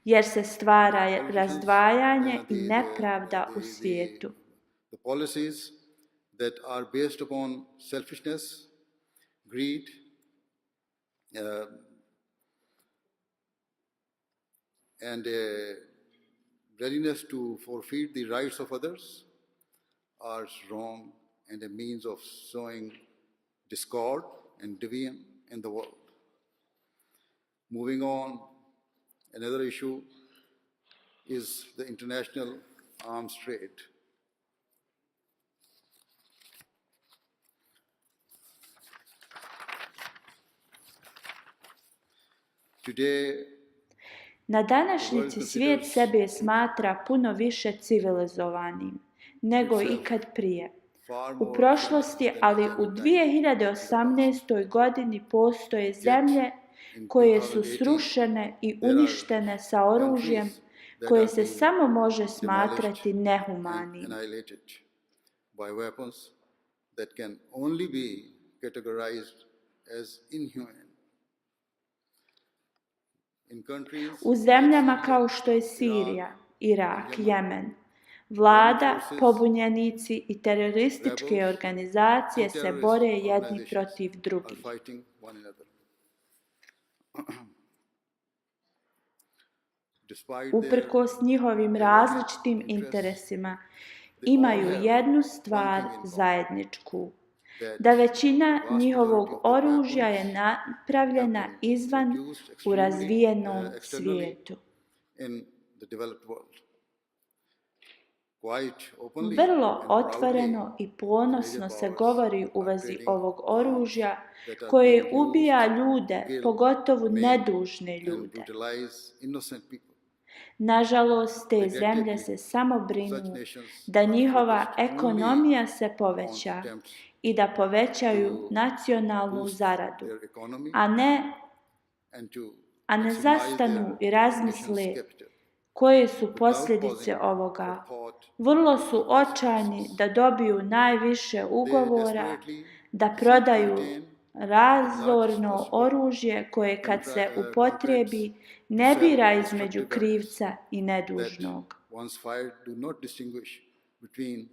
jer se stvara razdvajanje i nepravda u svijetu. The policies that are based upon selfishness, greed, and a readiness to forfeit the rights of others are wrong and a means of sowing discord and division in the world. Moving on, another issue is the international arms trade. Today, na današnjici svijet sebe smatra puno više civilizovanim nego ikad prije. U prošlosti, ali u 2018. godini postoje zemlje koje su srušene i uništene sa oružjem koje se samo može smatrati nehumanim. U zemljama kao što je Sirija, Irak, Jemen, vlada, pobunjenici i terorističke organizacije se bore jedni protiv drugih. Uprkos njihovim različitim interesima, imaju jednu stvar zajedničku, da većina njihovog oružja je napravljena izvan u razvijenom svijetu. Vrlo otvoreno i ponosno se govori u vezi ovog oružja koje ubija ljude, pogotovo nedužne ljude. Nažalost, te zemlje se samo brinu da njihova ekonomija se poveća i da povećaju to nacionalnu boost zaradu, their economy a ne and to ne maximize zastanu their i razmisle nation's capital. koje su Without posljedice pausing ovoga. for thought, Vrlo su očajni da dobiju najviše they ugovora, desperately da seek prodaju to attain razorno possible oružje koje kad se upotrijebi contracts ne to bira sell između destructive krivca i that nedužnog. once fired do not distinguish between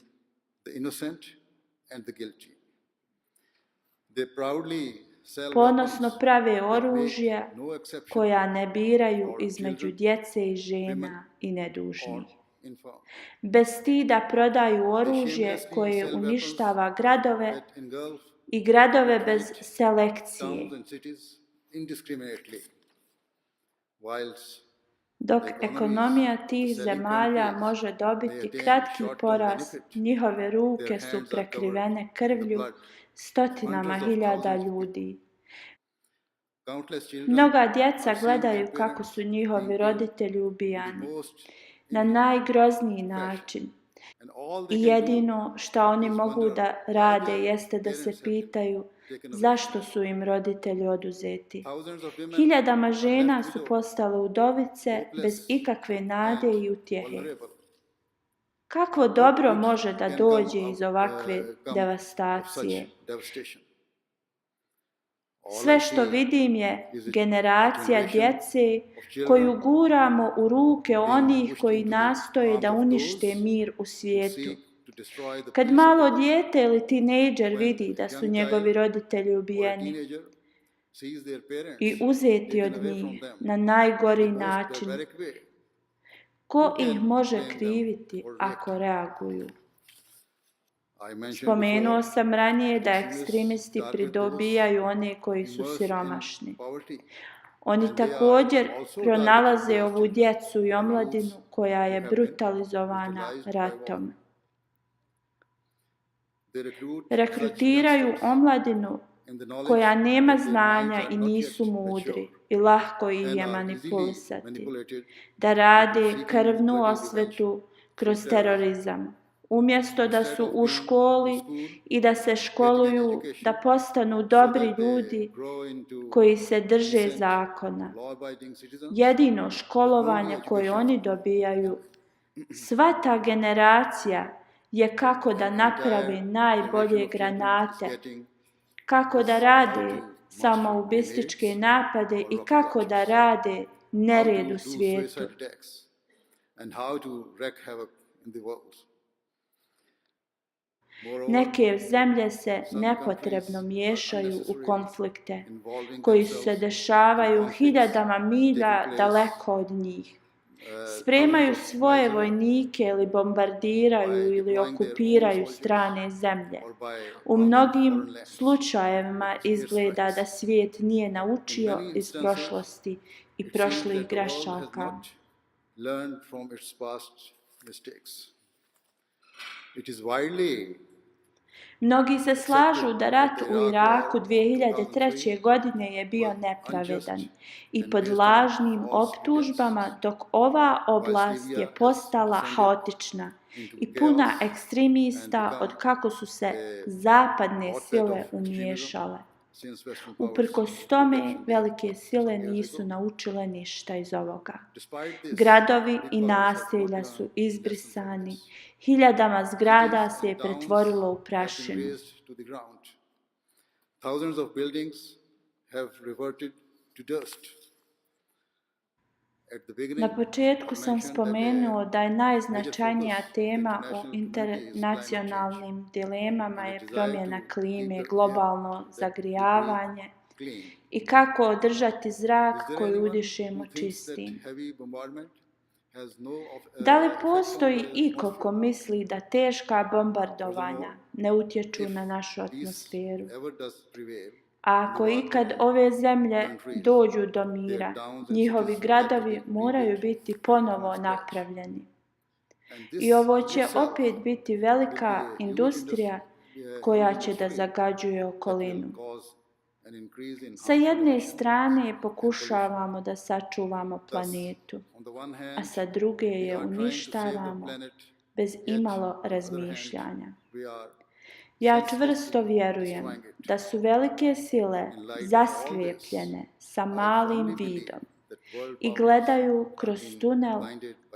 the innocent and the guilty. They proudly sell Ponosno weapons prave that make oružje no exception koja ne biraju for između children, djece i žena women, i or nedužnih. infirm. Bez stida prodaju oružje shamelessly koje sell uništava gradove that engulf i gradove bez selekcije, towns and cities indiscriminately, whilst dok the economies ekonomija of tih the selling zemalja countries može may dobiti attain kratki short-term porast, benefit, njihove ruke their su hands are prekrivene covered with krvlju blood. stotinama Hundreds of hiljada thousands of ljudi. Countless children Mnoga djeca are seeing gledaju their kako parents su njihovi being killed roditelji in the ubijani most na inhuman najgrozniji fashion. način. And all I they can do jedino što oni is mogu wonder da why rade their jeste da se parents have pitaju taken away zašto from su im roditelji oduzeti. Thousands of women Hiljadama are žena left su widowed, postale udovice bez hopeless, ikakve nade and i utjehe. vulnerable. Kakvo What dobro good može da can dođe iz come ovakve of such devastacije? devastation? All Sve I što see vidim je is a generacija generation djece of children koju guramo u ruke being onih pushed koji into the nastoje arms da of unište those mir u who svijetu. seek to destroy the Kad peace of the malo world. dijete ili tinejdžer When vidi a da su young njegovi child roditelji or a ubijeni teenager sees their parents i uzeti taken od away from njih them na in najgori the most način, barbaric way, ko who ih can može blame them kriviti or ako reaguju? I mentioned Spomenuo before, sam ranije da extremists ekstremisti target pridobijaju one koji su immersed in siromašni. poverty, Oni and they are također also pronalaze targeting ovu those djecu i whose omladinu roots koja je have been brutalizovana brutalized by war. ratom. They recruit Rekrutiraju such youngsters omladinu in the knowledge koja nema that their znanja minds are i not nisu yet mudri mature i lahko ih and je are easily manipulisati, manipulated da rade into seeking krvnu bloody osvetu kroz through terrorism. terorizam. Umjesto da Instead su of u being školi in school, i da se getting an školuju, education, da postanu so dobri that they ljudi grow into koji se drže decent, zakona. law-abiding citizens, Jedino the školovanje only koje education oni dobijaju, sva ta generacija je kako da an napravi entire najbolje generation of children is granate, getting kako da is rade how to master samoubističke grenades napade or i rocket kako da launchers, rade how nered to u do svijetu. suicide attacks, and how to wreak havoc in the world. Moreover, Neke zemlje se some nepotrebno countries are miješaju u unnecessarily konflikte involving koji se themselves in dešavaju conflicts hiljadama milja taking place, daleko od njih. thousands Spremaju of svoje miles away, vojnike ili bombardiraju by ili deploying their own okupiraju soldiers strane zemlje. or by U bombing mnogim foreign lands slučajevima with izgleda da airstrikes. svijet nije In naučio many iz instances, prošlosti i it seems prošlih that the world has grešaka. not learned from its past mistakes. It is widely Mnogi se slažu da rat u Iraku 2003. godine je bio nepravedan i pod lažnim optužbama, dok ova oblast je postala haotična i puna ekstremista od kako su se zapadne sile umiješale. since Western powers Uprkos tome, protection velike sile 20 years nisu ago. naučile ništa iz ovoga. Despite this, Gradovi big i powers have not naselja learned su lessons izbrisani. from this. Hiljadama zgrada Cities se je and towns pretvorilo u have been prašinu. razed to the ground. Thousands of buildings have reverted to dust. At the beginning, Na početku I sam mentioned that spomenuo da je najznačajnija major focus tema u international community is climate internacionalnim dilemama and je the desire promjena to klime, keep the globalno air that zagrijavanje we breathe clean. i kako održati zrak Is there koji anyone udišemo who thinks that čistim. heavy bombardment has no Da li effect on postoji the iko ko atmosphere? misli da teška bombardovanja ne utječu na našu Peace atmosferu? ever does prevail, A ako ikad ove zemlje dođu do mira, njihovi gradovi moraju biti ponovo napravljeni. and this I ovo će itself opet biti velika industrija koja će da zagađuje okolinu. will cause an increase in Sa harmful jedne emissions. strane pokušavamo da sačuvamo planetu, On the one a hand, sa druge we je are trying to save the uništavamo planet, bez yet imalo on the other hand, razmišljanja. we are Ja čvrsto vjerujem da su velike sile zaslijepljene sa malim vidom i gledaju kroz tunel,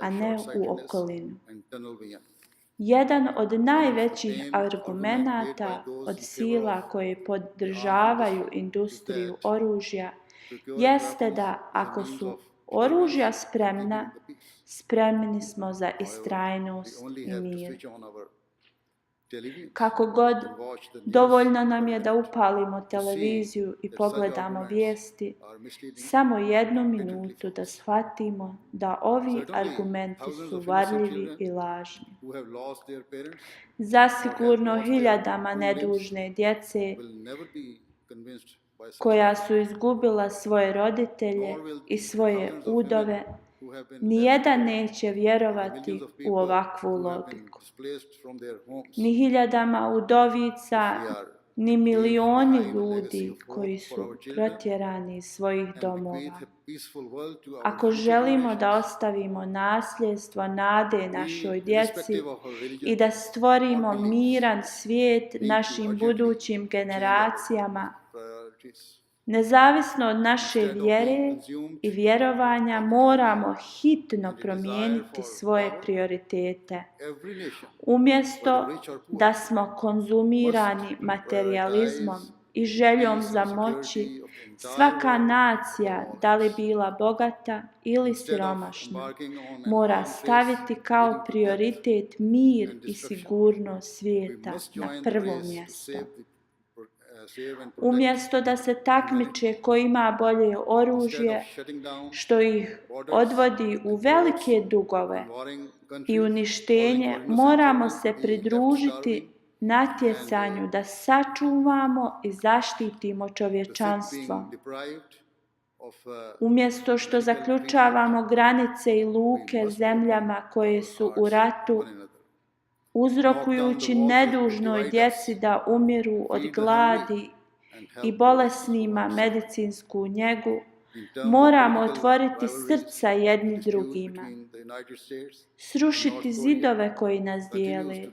a ne u okolinu. Jedan od najvećih argumenata od sila koje podržavaju industriju oružja jeste da ako su oružja spremna, spremni smo za istrajnost i mir. Kako god, dovoljno nam je da upalimo televiziju i pogledamo vijesti, samo 1 minutu da shvatimo da ovi argumenti su varljivi i lažni. Zasigurno hiljadama nedužne djece koja su izgubila svoje roditelje i svoje udove, nijedan neće vjerovati u ovakvu logiku. Ni hiljadama udovica, ni milioni ljudi koji su protjerani iz svojih domova. Ako želimo da ostavimo nasljedstvo nade našoj djeci i da stvorimo miran svijet našim budućim generacijama, nezavisno od naše vjere i vjerovanja, moramo hitno promijeniti svoje prioritete. Umjesto da smo konzumirani materijalizmom i željom za moći, svaka nacija, da li bila bogata ili siromašna, mora staviti kao prioritet mir i sigurnost svijeta na prvo mjesto. Umjesto da se takmiče ko ima bolje oružje, što ih odvodi u velike dugove i uništenje, moramo se pridružiti natjecanju da sačuvamo i zaštitimo čovječanstvo. Umjesto što zaključavamo granice i luke zemljama koje su u ratu, uzrokujući nedužnoj djeci da umiru od gladi i bolesnima medicinsku njegu, moramo otvoriti srca jedni drugima, srušiti zidove koji nas dijele,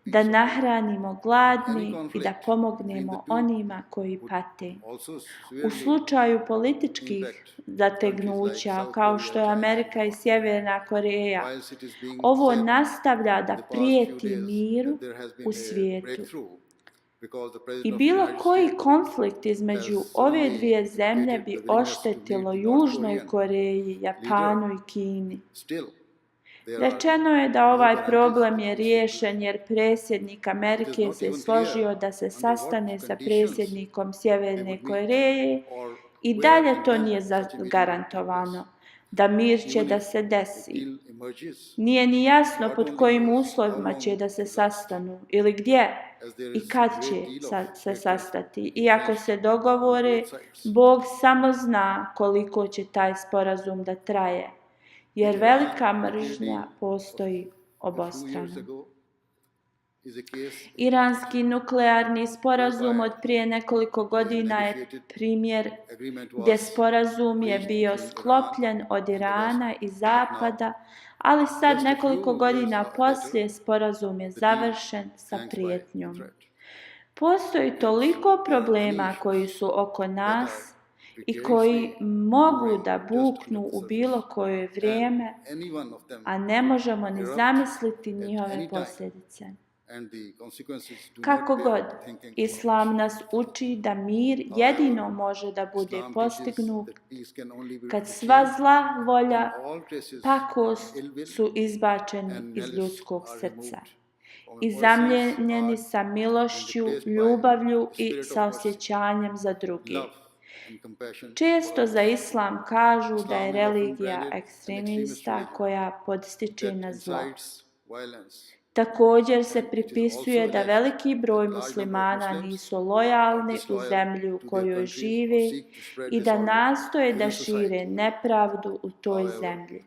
da nahranimo gladni i da pomognemo onima koji pate. U slučaju političkih zategnuća, kao što je Amerika i Sjeverna Koreja, ovo nastavlja da prijeti miru u svijetu. I bilo koji konflikt između ove dvije zemlje bi oštetilo Južnoj Koreji, Japanu i Kini. Rečeno je da ovaj problem je riješen jer predsjednik Amerike se složio da se sastane sa predsjednikom Sjeverne Koreje i dalje to nije zagarantovano, da mir će da se desi. Nije ni jasno pod kojim uslovima će da se sastanu ili gdje i kad će se sastati. Iako se dogovore, Bog samo zna koliko će taj sporazum da traje, jer velika mržnja postoji obostrano. Iranski nuklearni sporazum od prije nekoliko godina je primjer gdje sporazum je bio sklopljen od Irana i Zapada, ali sad nekoliko godina poslije sporazum je završen sa prijetnjom. Postoji toliko problema koji su oko nas i koji mogu da buknu u bilo koje vrijeme, a ne možemo ni zamisliti njihove posljedice. Kako god, Islam nas uči da mir jedino može da bude postignut kad sva zla volja, pakost su izbačeni iz ljudskog srca i zamijenjeni sa milošću, ljubavlju i saosjećanjem za druge. Često za Islam kažu da je religija ekstremista koja podstiče na zlo. Također se pripisuje da veliki broj muslimana nisu lojalni u zemlji u kojoj žive i da nastoje da šire nepravdu u toj zemlji.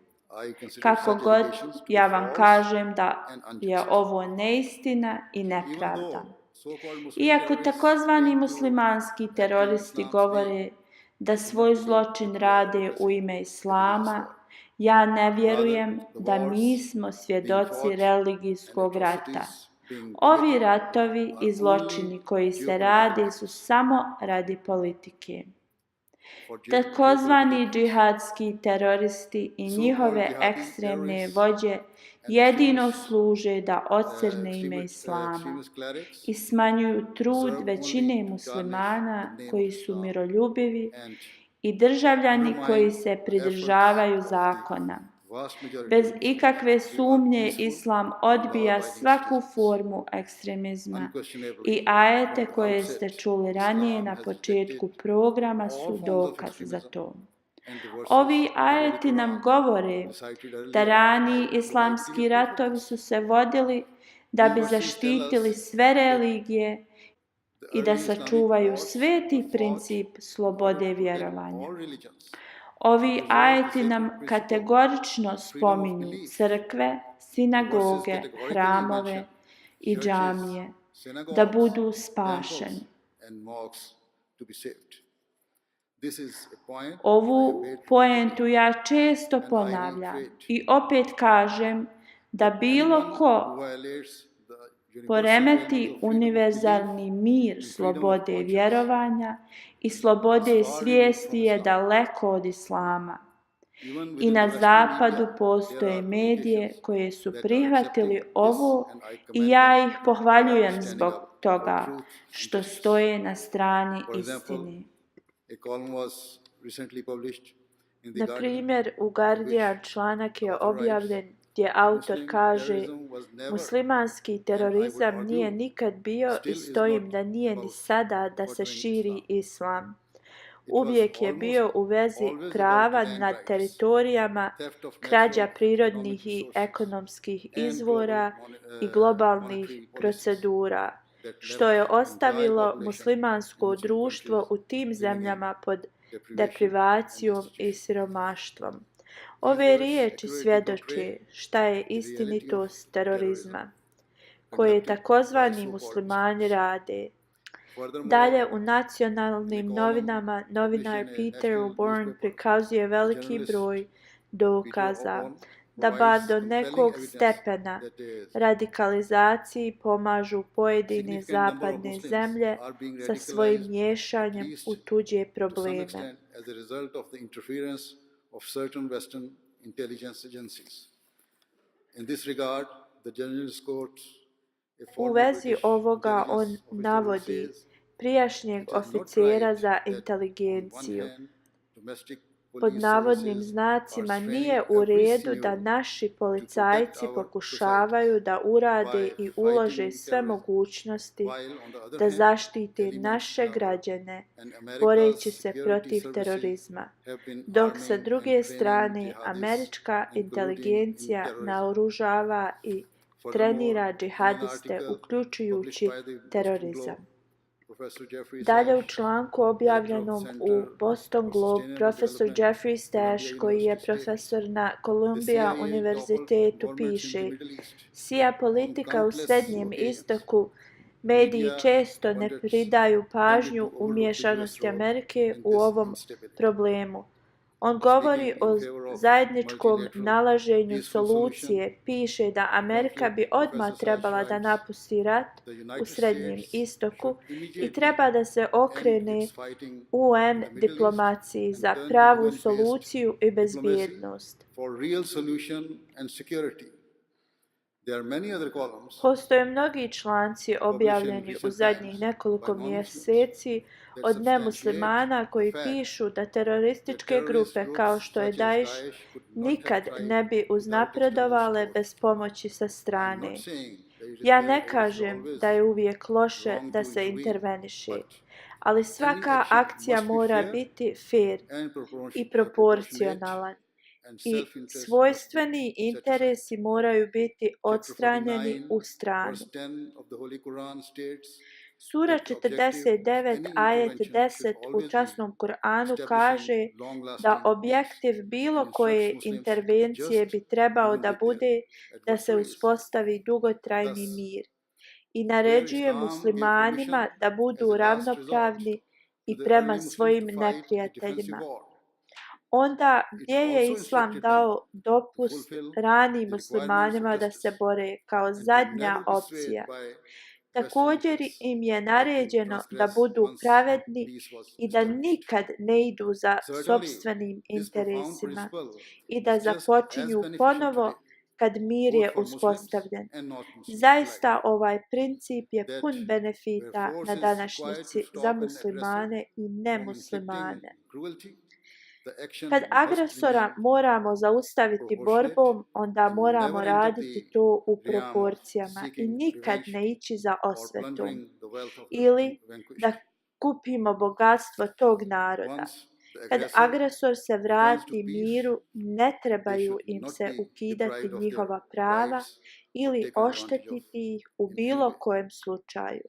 Kako god, ja vam kažem da je ovo neistina i nepravda. Iako takozvani muslimanski teroristi govore da svoj zločin rade u ime Islama, ja ne vjerujem da mi smo svjedoci religijskog rata, Ovi ratovi i zločini koji se rade su samo radi politike. Takozvani džihadski teroristi i njihove ekstremne vođe jedino služe da ocrne ime Islama i smanjuju trud većine muslimana koji su miroljubivi i državljani koji se pridržavaju zakona. Bez ikakve sumnje Islam odbija svaku formu ekstremizma i ajete koje ste čuli ranije na početku programa su dokaz za to. Ovi ajeti nam govore da raniji islamski ratovi su se vodili da bi zaštitili sve religije i da sačuvaju sveti princip slobode vjerovanja. Ovi ajeti nam kategorično spominju crkve, sinagoge, hramove i džamije da budu spašeni. Ovu poentu ja često ponavljam i opet kažem da bilo ko poremeti univerzalni mir slobode vjerovanja i slobode svijesti je daleko od Islama. I na zapadu postoje medije koje su prihvatili ovo i ja ih pohvaljujem zbog toga što stoje na strani istine. Na primjer, u Guardian članak je objavljen gdje autor kaže: muslimanski terorizam nije nikad bio i stojim da nije ni sada da se širi islam. Uvijek je bio u vezi prava nad teritorijama, krađa prirodnih i ekonomskih izvora i globalnih procedura, što je ostavilo muslimansko društvo u tim zemljama pod deprivacijom i siromaštvom. Ove riječi svjedoče šta je istinitost terorizma, koje takozvani muslimani rade. Dalje u nacionalnim novinama novinar Peter O'Bourne prikazuje veliki broj dokaza da bar do nekog stepena radikalizaciji pomažu pojedine zapadne zemlje sa svojim miješanjem u tuđe probleme. Of certain Western intelligence agencies. In this regard, the General's Court, u vezi ovoga on navodi prijašnjeg oficera za inteligenciju. Pod navodnim znacima nije u redu da naši policajci pokušavaju da urade i ulože sve mogućnosti da zaštite naše građane boreći se protiv terorizma, dok sa druge strane američka inteligencija naoružava i trenira džihadiste uključujući terorizam. Dalje u članku objavljenom u Boston Globe profesor Jeffrey Stash, koji je profesor na Columbia univerzitetu, piše: sija politika u Srednjem istoku, mediji često ne pridaju pažnju umiješanosti Amerike u ovom problemu. On govori o zajedničkom nalaženju solucije, piše da Amerika bi odmah trebala da napusti rat u Srednjem istoku i treba da se okrene UN diplomaciji za pravu soluciju i bezbjednost. Postoje mnogi članci objavljeni u zadnjih nekoliko mjeseci od nemuslimana koji pišu da terorističke grupe kao što je Daesh nikad ne bi uznapredovale bez pomoći sa strane. Ja ne kažem da je uvijek loše da se interveniše, ali svaka akcija mora biti fair i proporcionalan. I svojstveni interesi moraju biti odstranjeni u stranu. Sura 49 ajet 10 u časnom Kur'anu kaže da objektiv bilo koje intervencije bi trebao da bude da se uspostavi dugotrajni mir i naređuje muslimanima da budu ravnopravni i prema svojim neprijateljima. onda gdje It je also Islam instructed dao them dopust fulfill ranim the requirements of muslimanima da se justice bore kao and to zadnja never be opcija? swayed by Također vested im je interests that can naređeno da transgress budu once pravedni peace was i da established. nikad ne idu za Certainly, sopstvenim this profound interesima principle i da is just as započinju beneficial ponovo today, kad mir je both for Muslims uspostavljen. and non-Muslims Zaista alike, ovaj princip je that pun where benefita force na is required to današnjici stop za an aggressor muslimane i from inflicting nemuslimane. cruelty, the action Kad must agresora remain moramo zaustaviti proportionate, borbom, onda moramo never enter raditi the to u realm of proporcijama i seeking nikad revenge ne ići za or osvetom plundering the wealth of the ili vanquished. da kupimo bogatstvo tog naroda. Once the Kad aggressor agresor se returns to vrati peace, miru, ne they trebaju should im not se be ukidati deprived of their njihova prava rights or ili taken advantage of oštetiti ih u in any bilo way. kojem slučaju.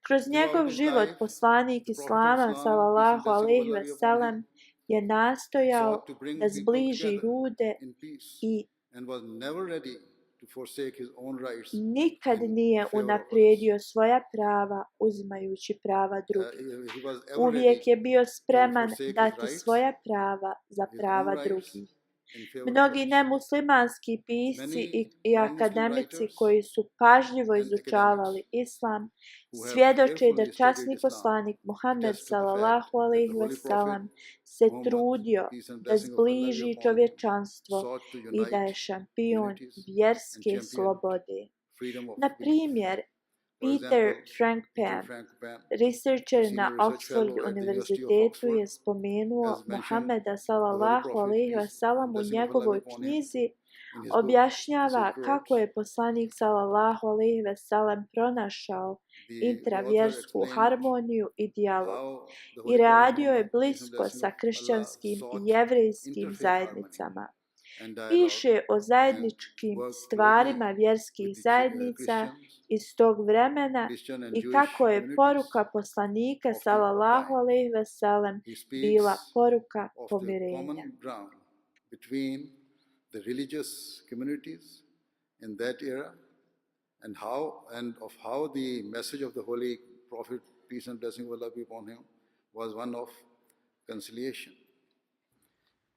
Kroz Throughout njegov his život life, poslanik the Prophet of Islama Islam, peace and sallallahu blessing of alejhi Allah ve be upon sellem him, je nastojao sought to bring da people zbliži together ljude in peace i and was never ready to forsake his own rights nikad in nije favor of others. unaprijedio svoja prava uzimajući prava drugih. He was ever Uvijek ready je bio to spreman forsake his dati rights, svoja prava za his prava own rights drugih. in favor of Mnogi others. nemuslimanski pisci Many i non-Muslim akademici writers koji su pažljivo and izučavali academics islam who have svjedoče da carefully studied časni Islam poslanik Muhammed attest to the fact sallallahu that the alejhi ve Holy Prophet sellem se Muhammad, trudio peace and da blessing of Allah be zbliži upon him, čovječanstvo sought to i da je unite šampion communities and vjerske champion slobode. freedom of Na belief. primjer, For Peter example, Frankopan, Peter Frankopan, researcher na senior research Oxford fellow at the University of univerzitetu, Oxford, je spomenuo has mentioned Muhammeda the Holy sallallahu Prophet, alejhi ve peace sellem and u blessing of Allah be njegovoj upon him, knjizi in his book, objašnjava Silk Road. kako je poslanik sallallahu alejhi ve sellem pronašao The author intravjersku explained harmoniju i dijalog how the i Holy Prophet radio je Muhammad, peace and blisko blessing sa of Allah, kršćanskim i sought jevrejskim interfaith harmony zajednicama. and dialogue Piše o and zajedničkim worked stvarima closely vjerskih with the zajednica Christians, iz tog vremena Christian and i Jewish kako je communities poruka poslanika of the sallallahu time. alejhi ve sellem He speaks bila poruka of the pomirenja. common ground between the religious communities in that era and of how the message of the Holy Prophet, peace and blessing of Allah be upon him, was one of conciliation.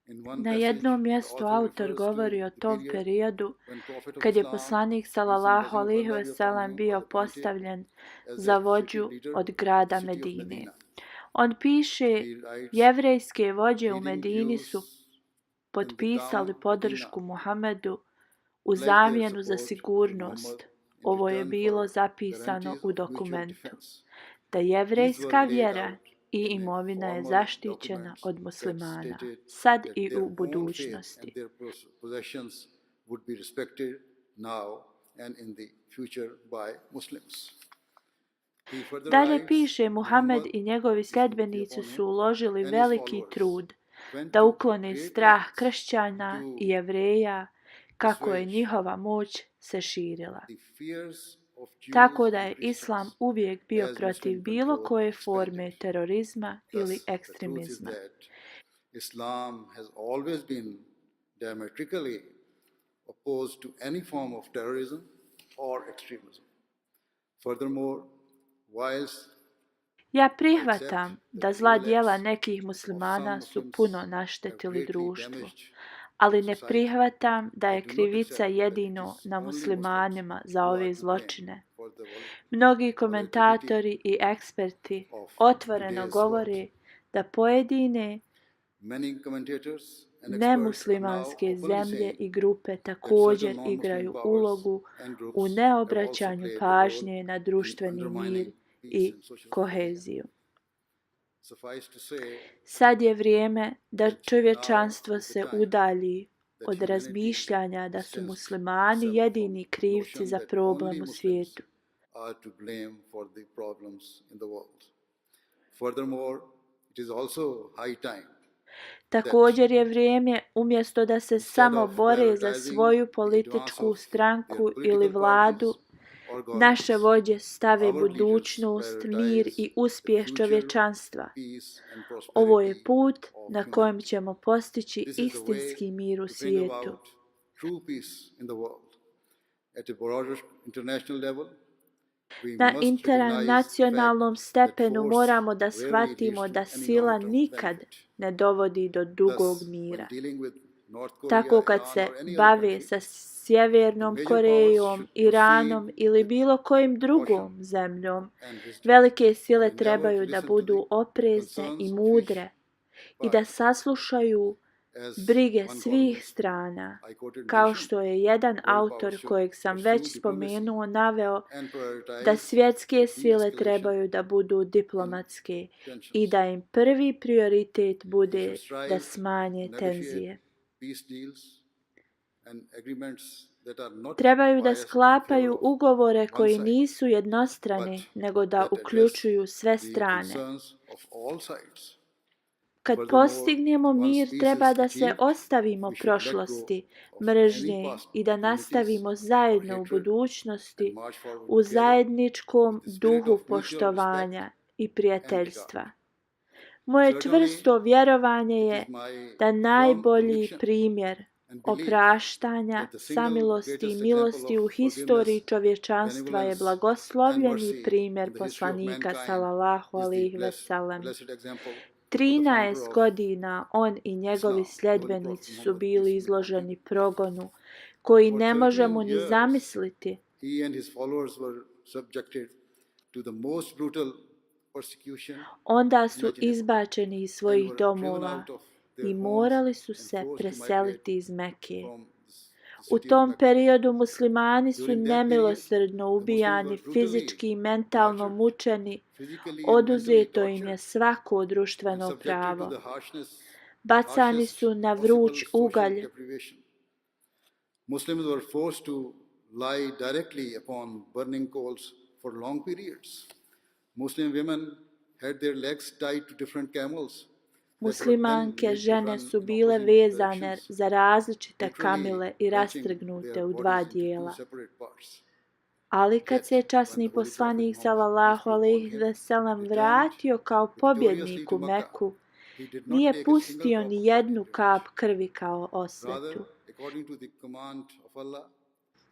In one Na passage, jednom the mjestu author autor refers to govori o the tom period periodu when Prophet of kad je Islam, poslanik peace and sallallahu blessing of alejhi Allah ve be upon sellem him, bio was appointed postavljen as za the vođu executive leader od of grada the city of Medine. Medina. On piše, He writes, jevrejske vođe u leading Medini Jews su in the potpisali town podršku Medina Muhammedu u pledged their zamjenu za support to sigurnost. Muhammad in Ovo je return bilo for zapisano guarantees u of mutual dokumentu. defense. Da These jevrejska were laid vjera out i in a imovina je formal zaštićena document od that muslimana, stated sad that i their u own faith budućnosti. and their possessions would be respected now and in the future by Muslims. He further Dalje writes, piše, Muhammed Muhammad, i njegovi peace and blessing sljedbenici upon him, su uložili and his veliki followers trud went da to uklone great strah lengths kršćana to i jevreja kako je assuage njihova moć se širila. the fears of Jews Tako da and je Christians Islam uvijek bio as protiv Muslim bilo control koje expanded. forme terorizma ili Thus, the truth is ekstremizma. that Islam has always been diametrically opposed to any form of terrorism or extremism. Furthermore, whilst Ja prihvatam da zla djela nekih muslimana su puno have naštetili greatly društvu, damaged ali ne society, prihvatam da je I do not krivica accept that it jedino is na only muslimanima Muslims za who are ove to blame zločine. for the Mnogi komentatori i eksperti of otvoreno today's govore da pojedine Many commentators and experts are now nemuslimanske openly zemlje saying i grupe that također certain non-Muslim igraju powers ulogu and groups u have also neobraćanju played a pažnje role na in društveni undermining mir peace i and social koheziju. Suffice to say Sad je vrijeme da that čovječanstvo now is the se time udalji that od humanity razmišljanja da su distanced muslimani itself jedini from the krivci notion za that problem only u Muslims svijetu. are to blame for the problems in the world. Furthermore, it is also high time Također je vrijeme, umjesto da se samo of bore za prioritizing svoju the političku advance of stranku their ili political vladu, parties or governments, naše vođe stave our leaders budućnost, mir prioritize i uspjeh the future, čovječanstva. peace and Ovo je prosperity put of na humanity. kojem ćemo postići This is the way istinski mir u to bring svijetu. about true peace in the world. At a broader international level, We Na must recognize the fact internacionalnom that stepenu force moramo da rarely leads shvatimo to da any sila long-term nikad benefit. ne dovodi do dugog Thus, mira. when dealing with North Korea, Tako kad Iran, se or any other bave country, sa the Sjevernom major powers Korejom, should Iranom proceed ili with bilo kojim caution drugom zemljom, and wisdom. velike sile They never trebaju da listen to budu the oprezne concerns i of mudre each i da party. saslušaju As brige one svih columnist strana. I quoted Kao mentioned, što je jedan world powers autor should kojeg sam pursue već diplomacy spomenuo naveo and da prioritize svjetske the sile de-escalation trebaju da budu diplomatske i tensions. da im prvi prioritet They bude should strive da to smanje negotiate tenzije. peace deals and agreements that are not Trebaju da biased in sklapaju favor of ugovore one koji side, nisu but jednostrani, nego da that address uključuju sve the strane. concerns of all sides. Kad Furthermore, postignemo once mir, peace treba is da se achieved, ostavimo we should let go prošlosti, of any mržnje past i da enmities nastavimo or zajedno u hatred budućnosti and march forward u together zajedničkom with the spirit duhu of mutual respect poštovanja i and prijateljstva. regard. Moje Certainly, čvrsto vjerovanje it je is my da firm najbolji conviction primjer and belief opraštanja, that the single samilosti i greatest milosti example u of historiji forgiveness, čovječanstva je benevolence, and blagoslovljeni mercy primjer in the history of poslanika mankind sallallahu is the alejhi ve sellem. blessed example of the 13 founder of godina on i njegovi Islam, the Holy sljedbenici Prophet su Muhammad, bili peace be upon him. izloženi progonu, koji For ne 13 možemo ni years, zamisliti. he and his followers were subjected to the most brutal persecution Onda su imaginable izbačeni iz and svojih were driven domova out of their i homes morali su and se forced to migrate preseliti iz Mekke. from U the city of tom Mecca. periodu muslimani su During that period, nemilosrdno the Muslims ubijani, were brutally fizički i mentalno tortured, mučeni, physically and mentally oduzeto im je tortured, svako and društveno subjected to pravo. the Bacani harshest su na possible vruć social ugalj. deprivation. Muslims were forced to lie directly upon burning coals for long periods. Muslim women had their legs tied to different camels that were then Muslimanke made to žene run su in bile opposing vezane directions, za različite literally kamile i wrenching rastrgnute their u dva bodies into two dijela. separate parts. Ali kad Yet, se when časni the Holy Prophet poslanik Muhammad, peace sallallahu be upon alejhi him, ve sellem returned vratio kao victoriously pobjednik to u Makkah, Meku, he did not nije take a single pustio drop ni of blood jednu in kap revenge. krvi kao Rather, osvetu, according to the command of Allah,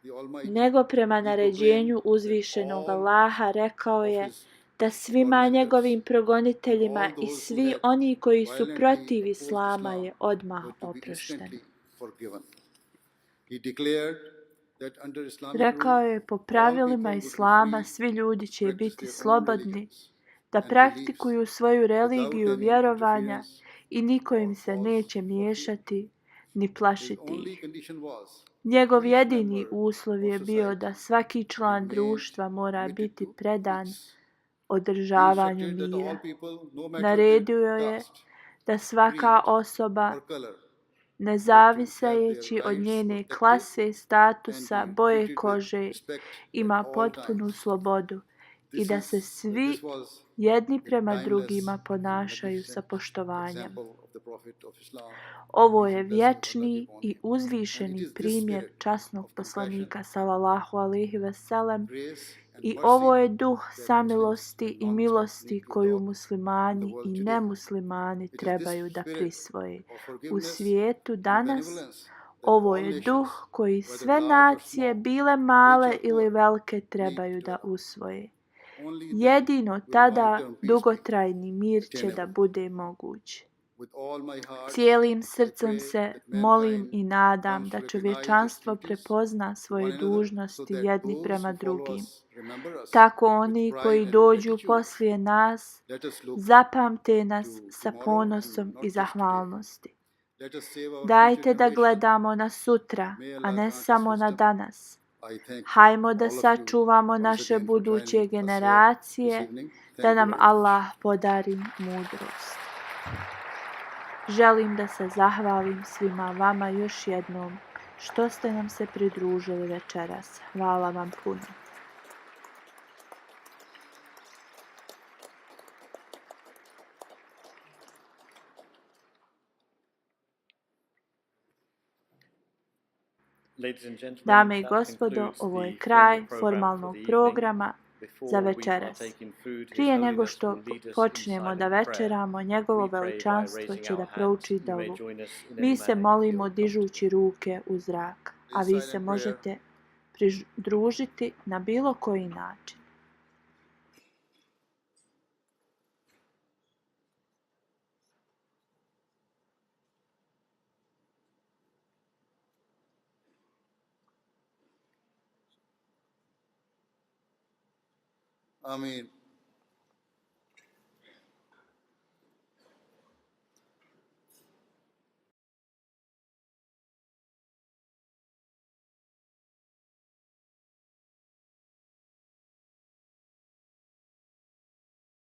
the Almighty, nego prema he proclaimed naređenju that uzvišenog all Allaha rekao of je his da svima God visitors njegovim and progoniteljima all i those who svi had oni koji su violently protiv opposed Islama Islam je odmah were to be oprošteni. instantly forgiven. He declared that under Islamic Rekao rule, je, po all pravilima people would be Islama free svi ljudi to će practice biti their own slobodni religions da and beliefs praktikuju svoju without religiju any vjerovanja interference i niko or im se cause neće for fear. miješati ni His plašiti only ih. condition was that Njegov each jedini member uslov je of bio da society svaki član remained društva mora committed biti to predan peace. He održavanju instructed that all mira. people, no matter their Naredio je caste, da svaka creed, osoba, or color, ne were to have their zavisajući od rights njene protected klase, and statusa, be boje treated with kože, respect ima at all potpunu times. slobodu i da se This svi was jedni the prema timeless drugima and ponašaju sa magnificent poštovanjem. example of the Prophet of Islam. Ovo Peace je and blessings of Allah vječni be upon i him. And it uzvišeni is this primjer spirit časnog of compassion, poslanika sallallahu alejhi ve sellem grace, and i mercy ovo je duh that Muslims samilosti and i non-Muslims milosti need to koju adopt in the muslimani world i today. nemuslimani It is this trebaju da spirit prisvoje. of U forgiveness svijetu and danas benevolence that ovo all je nations, duh koji whether sve large or nacije, small, bile rich male or ili poor, velike, need trebaju to da adopt. usvoje. Only then Jedino will tada long-term peace be dugotrajni mir će da attainable. bude moguć. With all my heart, Cijelim I srcem pray se that molim mankind i nadam comes da to recognize its čovječanstvo duties prepozna to one svoje another, so dužnosti that jedni those prema who follow drugim. us remember us Tako with oni pride koji and dođu gratitude. poslije nas Let us look zapamte nas to sa tomorrow and ponosom not i just today. zahvalnosti. Let us save our future Dajte da generation. gledamo na sutra, May a Allah ne grant us samo na wisdom. danas. I thank Hajmo da all of you sačuvamo once naše again for buduće joining us here this generacije, evening. da Thank you nam very much. Allah podari mudrost. Želim da se zahvalim svima vama još jednom što ste nam se pridružili večeras. Hvala vam puno. Ladies and gentlemen, Dame i that gospodo, concludes ovo je the kraj formal program formalnog for the evening. programa Before za we večeras. partake in food, His Prije nego Holiness što will lead us in počnemo da silent prayer. večeramo, njegovo We pray by veličanstvo raising će our da hands. prouči You may dovu. join us in Mi any se manner you molimo feel dižući ruke u zrak, a This vi se silent prayer možete pridružiti na bilo koji način. I mean,